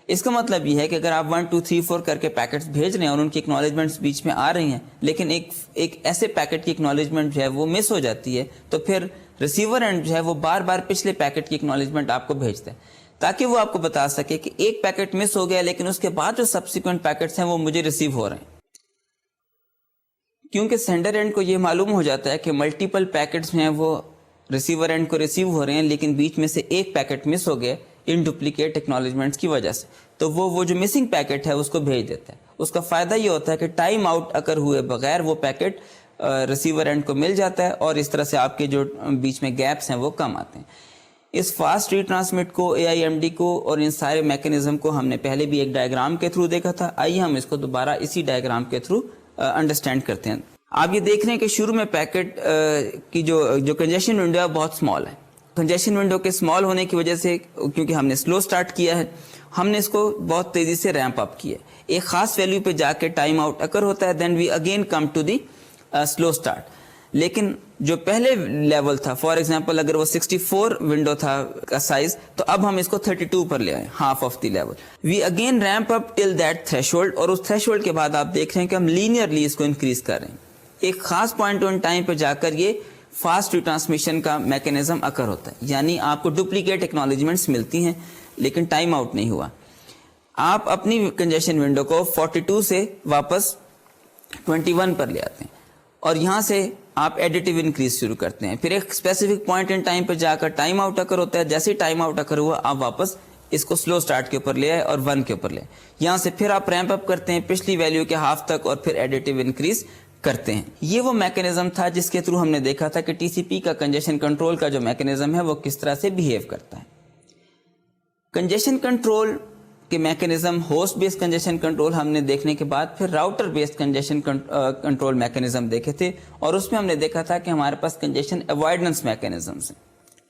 اس کا مطلب یہ ہے کہ اگر آپ 1 2 3 4 کر کے پیکٹس بھیج رہے ہیں اور ان کی ایکنالجمنٹس بیچ میں آ رہی ہیں, لیکن ایک ایسے پیکٹ کی ایکنالجمنٹ جو ہے وہ مس ہو جاتی ہے, تو پھر ریسیور اینڈ جو ہے وہ بار بار پچھلے پیکٹ کی ایکنالجمنٹ آپ کو بھیجتا ہے تاکہ وہ آپ کو بتا سکے کہ ایک پیکٹ مس ہو گیا لیکن اس کے بعد جو سبسیکوینٹ پیکٹس ہیں وہ مجھے ریسیو ہو رہے ہیں. کیونکہ سینڈر اینڈ کو یہ معلوم ہو جاتا ہے کہ ملٹیپل پیکٹس ہیں وہ ریسیور اینڈ کو ریسیو ہو رہے ہیں, لیکن بیچ میں سے ایک پیکٹ مس ہو گیا ان ڈپلیکیٹ ایکنالجمنٹس کی وجہ سے, تو وہ جو مسنگ پیکٹ ہے اس کو بھیج دیتا ہے. اس کا فائدہ یہ ہوتا ہے کہ ٹائم آؤٹ اگر ہوئے بغیر وہ پیکٹ ریسیور اینڈ کو مل جاتا ہے اور اس طرح سے آپ کے جو بیچ میں گیپس ہیں وہ کم آتے ہیں. اس فاسٹ ری ٹرانسمٹ کو, AIMD کو اور ان سارے میکینزم کو ہم نے پہلے بھی ایک ڈائیگرام کے تھرو دیکھا تھا. آئیے ہم اس کو دوبارہ اسی ڈائیگرام کے تھرو انڈرسٹینڈ کرتے ہیں. آپ یہ دیکھ رہے ہیں کہ شروع میں پیکٹ کی جو کنجیشن ونڈو ہے بہت اسمال ہے. کنجیشن ونڈو کے اسمال ہونے کی وجہ سے, کیونکہ ہم نے سلو سٹارٹ کیا ہے, ہم نے اس کو بہت تیزی سے ریمپ اپ کیا. ایک خاص ویلیو پہ جا کے ٹائم آؤٹ اکر ہوتا ہے, then we again come to the slow start. لیکن جو پہلے لیول تھا, فار ایگزامپل اگر وہ 64 ونڈو تھا کا سائز, تو اب ہم اس کو 32 پر لے آئے, half of the level. We again ramp up till that threshold, اور اس تھریشولڈ کے بعد آپ دیکھ رہے ہیں کہ ہم لینئرلی اس کو انکریز کر رہے ہیں. ایک خاص پوائنٹ آن ٹائم پہ جا کر یہ فاسٹ ریٹرانسمیشن کا میکینزم اکر ہوتا ہے, یعنی آپ کو ڈپلیکیٹ ایکنالجمنٹس ملتی ہیں لیکن ٹائم آؤٹ نہیں ہوا. آپ اپنی کنجیشن ونڈو کو 42 سے واپس 21 پر لے آتے ہیں, اور یہاں سے آپ ایڈیٹیو انکریز شروع کرتے ہیں. پھر ایک اسپیسیفک پوائنٹ ان ٹائم پہ جا کر ٹائم آؤٹ اکر ہوتا ہے. جیسے ہی ٹائم آؤٹ اکر ہوا, آپ واپس اس کو سلو سٹارٹ کے اوپر لے آئے اور 1 کے اوپر لے آئے. یہاں سے پھر آپ ریمپ اپ کرتے ہیں پچھلی ویلیو کے ہاف تک, اور پھر ایڈیٹیو انکریز کرتے ہیں. یہ وہ میکینزم تھا جس کے تھرو ہم نے دیکھا تھا کہ TCP کا کنجیشن کنٹرول کا جو میکینزم ہے وہ کس طرح سے بہیو کرتا ہے. کنجیشن کنٹرول کے mechanism, host based congestion control ہم نے دیکھنے کے بعد پھر router based congestion control mechanism دیکھے تھے, اور اس میں ہم نے دیکھا تھا کہ ہمارے پاس کنجیشن اوائڈنس میکینزمس ہیں.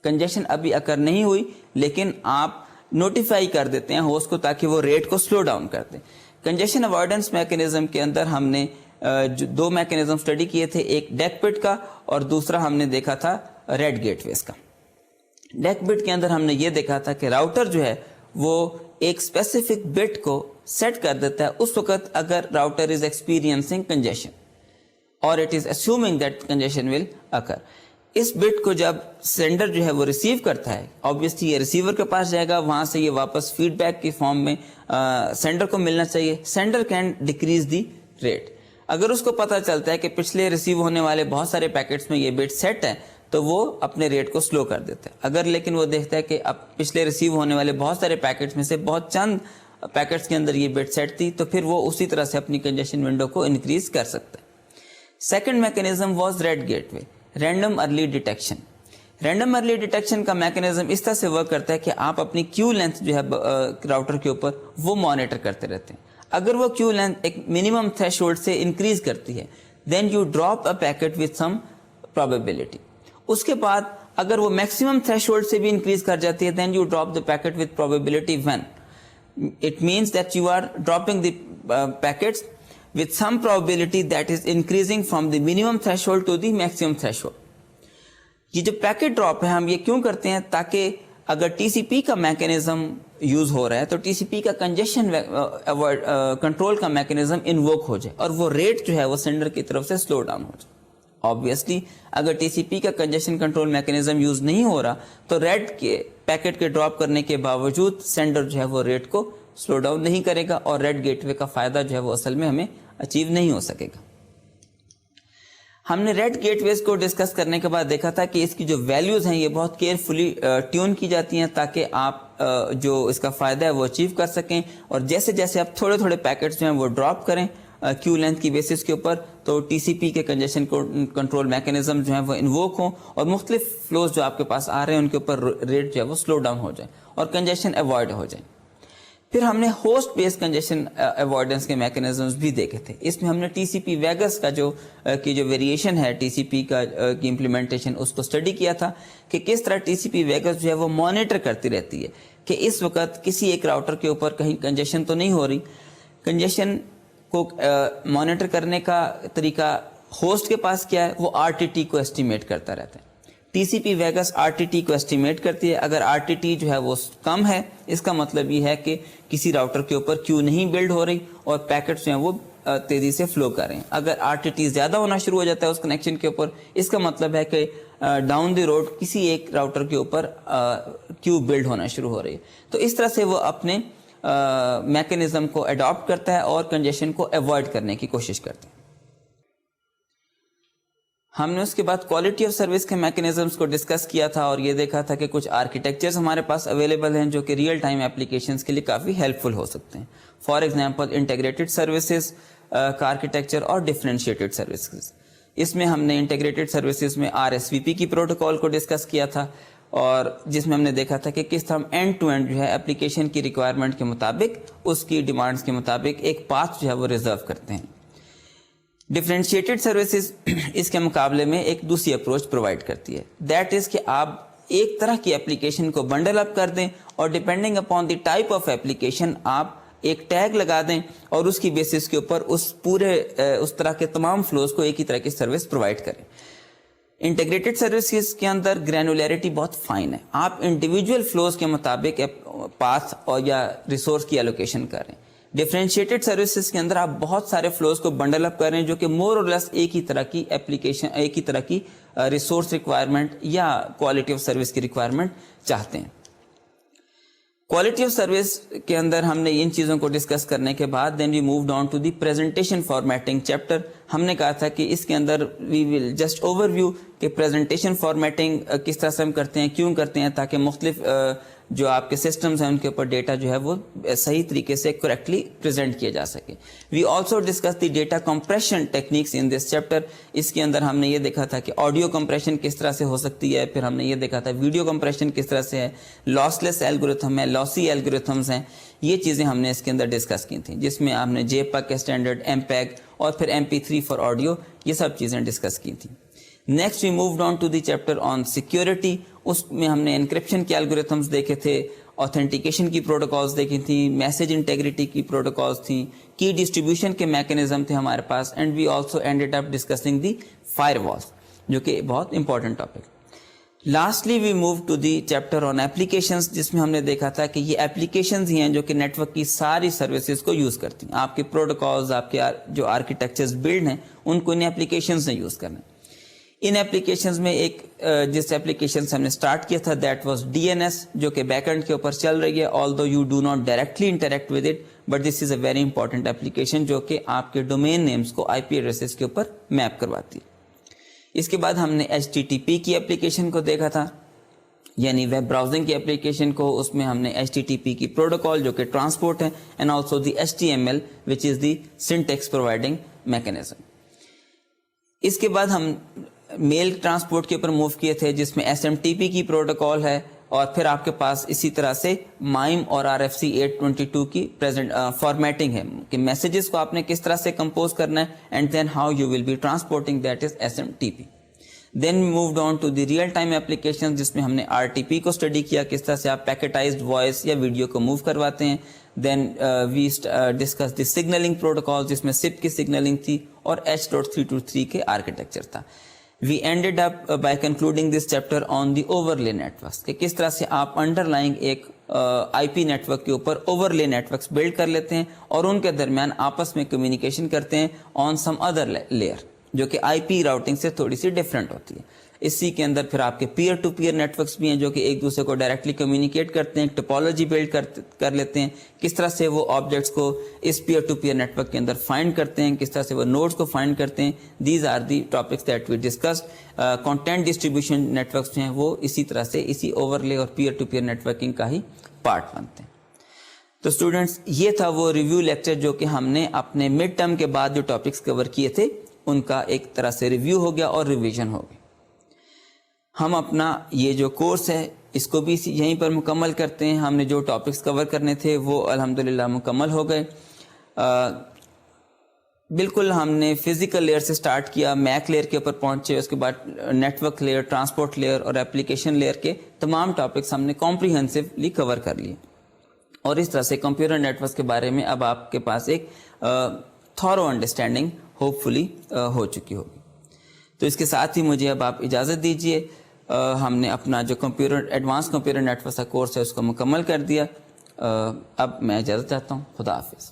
کنجیشن ابھی اکر نہیں ہوئی لیکن آپ نوٹیفائی کر دیتے ہیں ہوسٹ کو تاکہ وہ ریٹ کو سلو ڈاؤن کر دیں. کنجیشن اوائڈنس میکینزم کے اندر ہم نے جو 2 میکینزم اسٹڈی کیے تھے, ایک ڈیک بٹ کا اور دوسرا ہم نے دیکھا تھا ریڈ گیٹ ویز کا. ڈیک بٹ کے اندر ہم نے یہ دیکھا تھا کہ راؤٹر جو ہے وہ ایک اسپیسیفک بٹ کو سیٹ کر دیتا ہے اس وقت اگر راؤٹر از ایکسپیرینسنگ کنجیشن اور it is assuming that congestion will occur. اس بٹ کو جب سینڈر جو ہے وہ ریسیو کرتا ہے, آبویسلی یہ ریسیور کے پاس جائے گا, وہاں سے یہ واپس فیڈ بیک کی فارم میں سینڈر کو ملنا چاہیے. Sender can decrease the rate. اگر اس کو پتہ چلتا ہے کہ پچھلے ریسیو ہونے والے بہت سارے پیکٹس میں یہ بٹ سیٹ ہے تو وہ اپنے ریٹ کو سلو کر دیتا ہے. اگر لیکن وہ دیکھتا ہے کہ اب پچھلے ریسیو ہونے والے بہت سارے پیکٹس میں سے بہت چند پیکٹس کے اندر یہ بٹ سیٹ تھی, تو پھر وہ اسی طرح سے اپنی کنجیشن ونڈو کو انکریز کر سکتا ہے. Second mechanism was RED gateway, random early detection. Random early detection کا میکینزم اس طرح سے ورک کرتا ہے کہ آپ اپنی کیو لینتھ جو ہے راؤٹر کے اوپر وہ مانیٹر کرتے رہتے ہیں. اگر وہ کیو لینتھ ایک منیمم تھریشولڈ سے انکریز کرتی ہے, then you drop a packet with some probability. اس کے بعد اگر وہ میکسیمم تھریشولڈ سے بھی انکریز کر جاتی ہے, then you drop the packet with probability 1. It means that you are dropping the packets with some probability that is increasing from the minimum threshold to the maximum threshold. یہ جو packet drop ہے ہم یہ کیوں کرتے ہیں, تاکہ اگر TCP کا میکینزم یوز ہو رہا ہے تو TCP کا کنجیشن کنٹرول کا میکینزم انووک ہو جائے اور وہ ریٹ جو ہے وہ سینڈر کی طرف سے سلو ڈاؤن ہو جائے. آبویسلی اگر TCP کا کنجیشن کنٹرول میکینزم یوز نہیں ہو رہا تو ریٹ کے پیکٹ کے ڈراپ کرنے کے باوجود سینڈر جو ہے وہ ریٹ کو سلو ڈاؤن نہیں کرے گا, اور ریڈ گیٹ وے کا فائدہ جو ہے وہ اصل میں ہمیں اچیو نہیں ہو سکے گا. ہم نے ریڈ گیٹ ویز کو ڈسکس کرنے کے بعد دیکھا تھا کہ اس کی جو ویلیوز ہیں یہ بہت کیئرفلی ٹیون کی جاتی ہیں تاکہ آپ جو اس کا فائدہ ہے وہ اچیو کر سکیں, اور جیسے جیسے آپ تھوڑے تھوڑے پیکٹس جو ہیں وہ ڈراپ کریں کیو لینتھ کی بیسس کے اوپر, تو TCP کے کنجیشن کنٹرول میکینزم جو ہیں وہ انووک ہوں اور مختلف فلوز جو آپ کے پاس آ رہے ہیں ان کے اوپر ریٹ جو ہے وہ سلو ڈاؤن ہو جائے اور کنجیشن اوائڈ ہو جائے. پھر ہم نے ہوسٹ بیس کنجیشن اوائڈنس کے میکینزمز بھی دیکھے تھے. اس میں ہم نے TCP ویگس کا جو ویریشن ہے TCP کا کی امپلیمنٹیشن اس کو اسٹڈی کیا تھا کہ کس طرح TCP ویگس جو ہے وہ مانیٹر کرتی رہتی ہے کہ اس وقت کسی ایک راؤٹر کے اوپر کہیں کنجیشن تو نہیں ہو رہی. کنجیشن کو مانیٹر کرنے کا طریقہ ہوسٹ کے پاس کیا ہے, وہ RTT کو اسٹیمیٹ کرتا رہتا ہے. TCP ویگس RTT کو اسٹیمیٹ کرتی ہے. اگر RTT جو ہے وہ کم ہے اس کا مطلب یہ ہے کہ کسی راؤٹر کے اوپر کیو نہیں بلڈ ہو رہی اور پیکٹس جو ہیں وہ تیزی سے فلو کر رہے ہیں. اگر RTT زیادہ ہونا شروع ہو جاتا ہے اس کنیکشن کے اوپر, اس کا مطلب ہے کہ ڈاؤن دی روڈ کسی ایک راؤٹر کے اوپر کیو بلڈ ہونا شروع ہو رہی ہے. تو اس طرح سے وہ اپنے میکینزم کو اڈاپٹ کرتا ہے اور کنجیشن کو ایوائڈ کرنے کی کوشش کرتا ہے. ہم نے اس کے بعد کوالٹی آف سروس کے میکینزمز کو ڈسکس کیا تھا اور یہ دیکھا تھا کہ کچھ آرکیٹیکچرز ہمارے پاس اویلیبل ہیں جو کہ ریئل ٹائم اپلیکیشنز کے لیے کافی ہیلپ فل ہو سکتے ہیں. فار ایگزامپل انٹیگریٹڈ سروسز کا آرکیٹیکچر اور ڈفرینشیٹڈ سروسز. اس میں ہم نے انٹیگریٹڈ سروسز میں RSVP کی پروٹوکال کو ڈسکس کیا تھا. اور جس میں ہم نے دیکھا تھا کہ کس طرح ہم اینڈ ٹو اینڈ جو ہے اپلیکیشن کی ریکوائرمنٹ کے مطابق, اس کی ڈیمانڈس کے مطابق ایک پاتھ جو ہے وہ ریزرو کرتے ہیں. ڈفرینشیٹڈ سروسز اس کے مقابلے میں ایک دوسری اپروچ پرووائڈ کرتی ہے, دیٹ از کہ آپ ایک طرح کی اپلیکیشن کو بنڈل اپ کر دیں اور depending upon the type of application آپ ایک ٹیگ لگا دیں اور اس کی بیسس کے اوپر اس طرح کے تمام فلوز کو ایک ہی طرح کی سروس پرووائڈ کریں. انٹیگریٹڈ سروسز کے اندر گرینولیرٹی بہت فائن ہے, آپ انڈیویجول فلوز کے مطابق پاتھ اور یا ریسورس کی ایلوکیشن کریں. ڈفرینشیٹڈ سروسز کے اندر آپ بہت سارے فلوز کو بنڈل اپ کریں جو کہ مور اور لیس ایک ہی طرح کی اپلیکیشن, ایک ہی طرح کی ریسورس ریکوائرمنٹ یا کوالٹی آف سروس کی ریکوائرمنٹ چاہتے ہیں. کوالٹی آف سروس کے اندر ہم نے ان چیزوں کو ڈسکس کرنے کے بعد then we moved on to the presentation formatting chapter. ہم نے کہا تھا کہ اس کے اندر we will just overview کہ پریزنٹیشن فارمیٹنگ کس طرح سے ہم کرتے ہیں, کیوں کرتے ہیں, تاکہ مختلف جو آپ کے سسٹمز ہیں ان کے اوپر ڈیٹا جو ہے وہ صحیح طریقے سے کریکٹلی پریزنٹ کیا جا سکے. We also discuss the data compression techniques in this chapter. اس کے اندر ہم نے یہ دیکھا تھا کہ آڈیو کمپریشن کس طرح سے ہو سکتی ہے, پھر ہم نے یہ دیکھا تھا ویڈیو کمپریشن کس طرح سے ہے, لاس لیس ایلگورتھم ہے, لاسی ایلگورتھمز ہیں. یہ چیزیں ہم نے اس کے اندر ڈسکس کی تھیں, جس میں آپ نے جے پیگ کے اسٹینڈرڈ, ایم پیگ اور پھر MP3 فار آڈیو, یہ سب چیزیں ڈسکس کی تھیں. Next we moved on to the chapter on security. اس میں ہم نے انکرپشن کے الگورتھمز دیکھے تھے, آتھینٹیکیشن کی پروٹوکالز دیکھی تھیں, میسج انٹیگریٹی کی پروٹوکالز تھیں, کی ڈسٹریبیوشن کے میکینزم تھے ہمارے پاس, and we also ended up discussing the firewalls, جو کہ بہت important topic. Lastly we move to the chapter on applications, جس میں ہم نے دیکھا تھا کہ یہ ایپلیکیشنز ہی ہیں جو کہ نیٹ ورک کی ساری سروسز کو یوز کرتی ہیں. آپ کے پروٹوکالز, آپ کے جو آرکیٹیکچرز بلڈ ہیں ان کو ان ایپلیکیشنز نے یوز کرنا ہے. ان ایپلیکیشنز میں ایک جس ایپلیکیشن سے ہم نے اسٹارٹ کیا تھا دیٹ واز DNS, جو کہ بیک اینڈ کے اوپر چل رہی ہے, although you do not directly interact with it, but this is a very important application جو کہ آپ کے ڈومین نیمز کو IP ایڈریسز کے اوپر میپ کرواتی ہے. اس کے بعد ہم نے HTTP کی ایپلیکیشن کو دیکھا تھا, یعنی ویب براؤزنگ کی ایپلیکیشن کو. اس میں ہم نے HTTP کی پروٹوکال جو کہ ٹرانسپورٹ ہے, and also the HTML which is the syntax providing mechanism. اس کے بعد ہم میل ٹرانسپورٹ کے اوپر موو کیے تھے, جس میں SMTP کی پروٹوکال ہے, اور پھر آپ کے پاس اسی طرح سے MIME اور RFC 822 کی فارمیٹنگ ہے کہ میسیجز کو آپ نے کس طرح سے کمپوز کرنا ہے, and then how you will be transporting, that is SMTP. Then moved on to the real time application, جس میں ہم نے RTP کو اسٹڈی کیا, کس طرح سے آپ پیکٹائزڈ وائس یا ویڈیو کو موو کرواتے ہیں. Then we discuss the signalling protocol, جس میں SIP کی سگنلنگ تھی اور H.323 کے آرکیٹیکچر تھا. We ended up by concluding this chapter on the overlay networks, کہ کس طرح سے آپ انڈرلائنگ ایک IP نیٹورک کے اوپر overlay networks بلڈ کر لیتے ہیں اور ان کے درمیان آپس میں کمیونیکیشن کرتے ہیں on some other layer, جو کہ IP راؤٹنگ سے تھوڑی سی ڈفرینٹ ہوتی ہے. اسی کے اندر پھر آپ کے پیئر ٹو پیئر نیٹورکس بھی ہیں جو کہ ایک دوسرے کو ڈائریکٹلی کمیونیکیٹ کرتے ہیں, ٹپولوجی بلڈ کر لیتے ہیں, کس طرح سے وہ آبجیکٹس کو اس پیئر ٹو پیئر نیٹورک کے اندر فائنڈ کرتے ہیں, کس طرح سے وہ نوڈس کو فائنڈ کرتے ہیں. These are the topics that we discussed. Content distribution networks جو ہیں وہ اسی طرح سے اسی اوور لے اور پیئر ٹو پیئر نیٹورکنگ کا ہی پارٹ بنتے ہیں. تو اسٹوڈینٹس, یہ تھا وہ ریویو لیکچر جو کہ ہم نے اپنے مڈ ٹرم کے بعد جو ٹاپکس کور کیے تھے ان کا ایک طرح سے ریویو ہو گیا اور ریویژن ہو گئی. ہم اپنا یہ جو کورس ہے اس کو بھی یہیں پر مکمل کرتے ہیں. ہم نے جو ٹاپکس کور کرنے تھے وہ الحمدللہ مکمل ہو گئے. بالکل ہم نے فزیکل لیئر سے سٹارٹ کیا, میک لیئر کے اوپر پہنچے, اس کے بعد نیٹورک لیئر, ٹرانسپورٹ لیئر اور اپلیکیشن لیئر کے تمام ٹاپکس ہم نے کمپریہنسولی کور کر لیے. اور اس طرح سے کمپیوٹر نیٹورکس کے بارے میں اب آپ کے پاس ایک تھورو انڈرسٹینڈنگ ہوپ فلی ہو چکی ہوگی. تو اس کے ساتھ ہی مجھے اب آپ اجازت دیجئے, ہم نے اپنا جو ایڈوانس کمپیوٹر نیٹورکس کا کورس ہے اس کو مکمل کر دیا. اب میں اجازت چاہتا ہوں. خدا حافظ.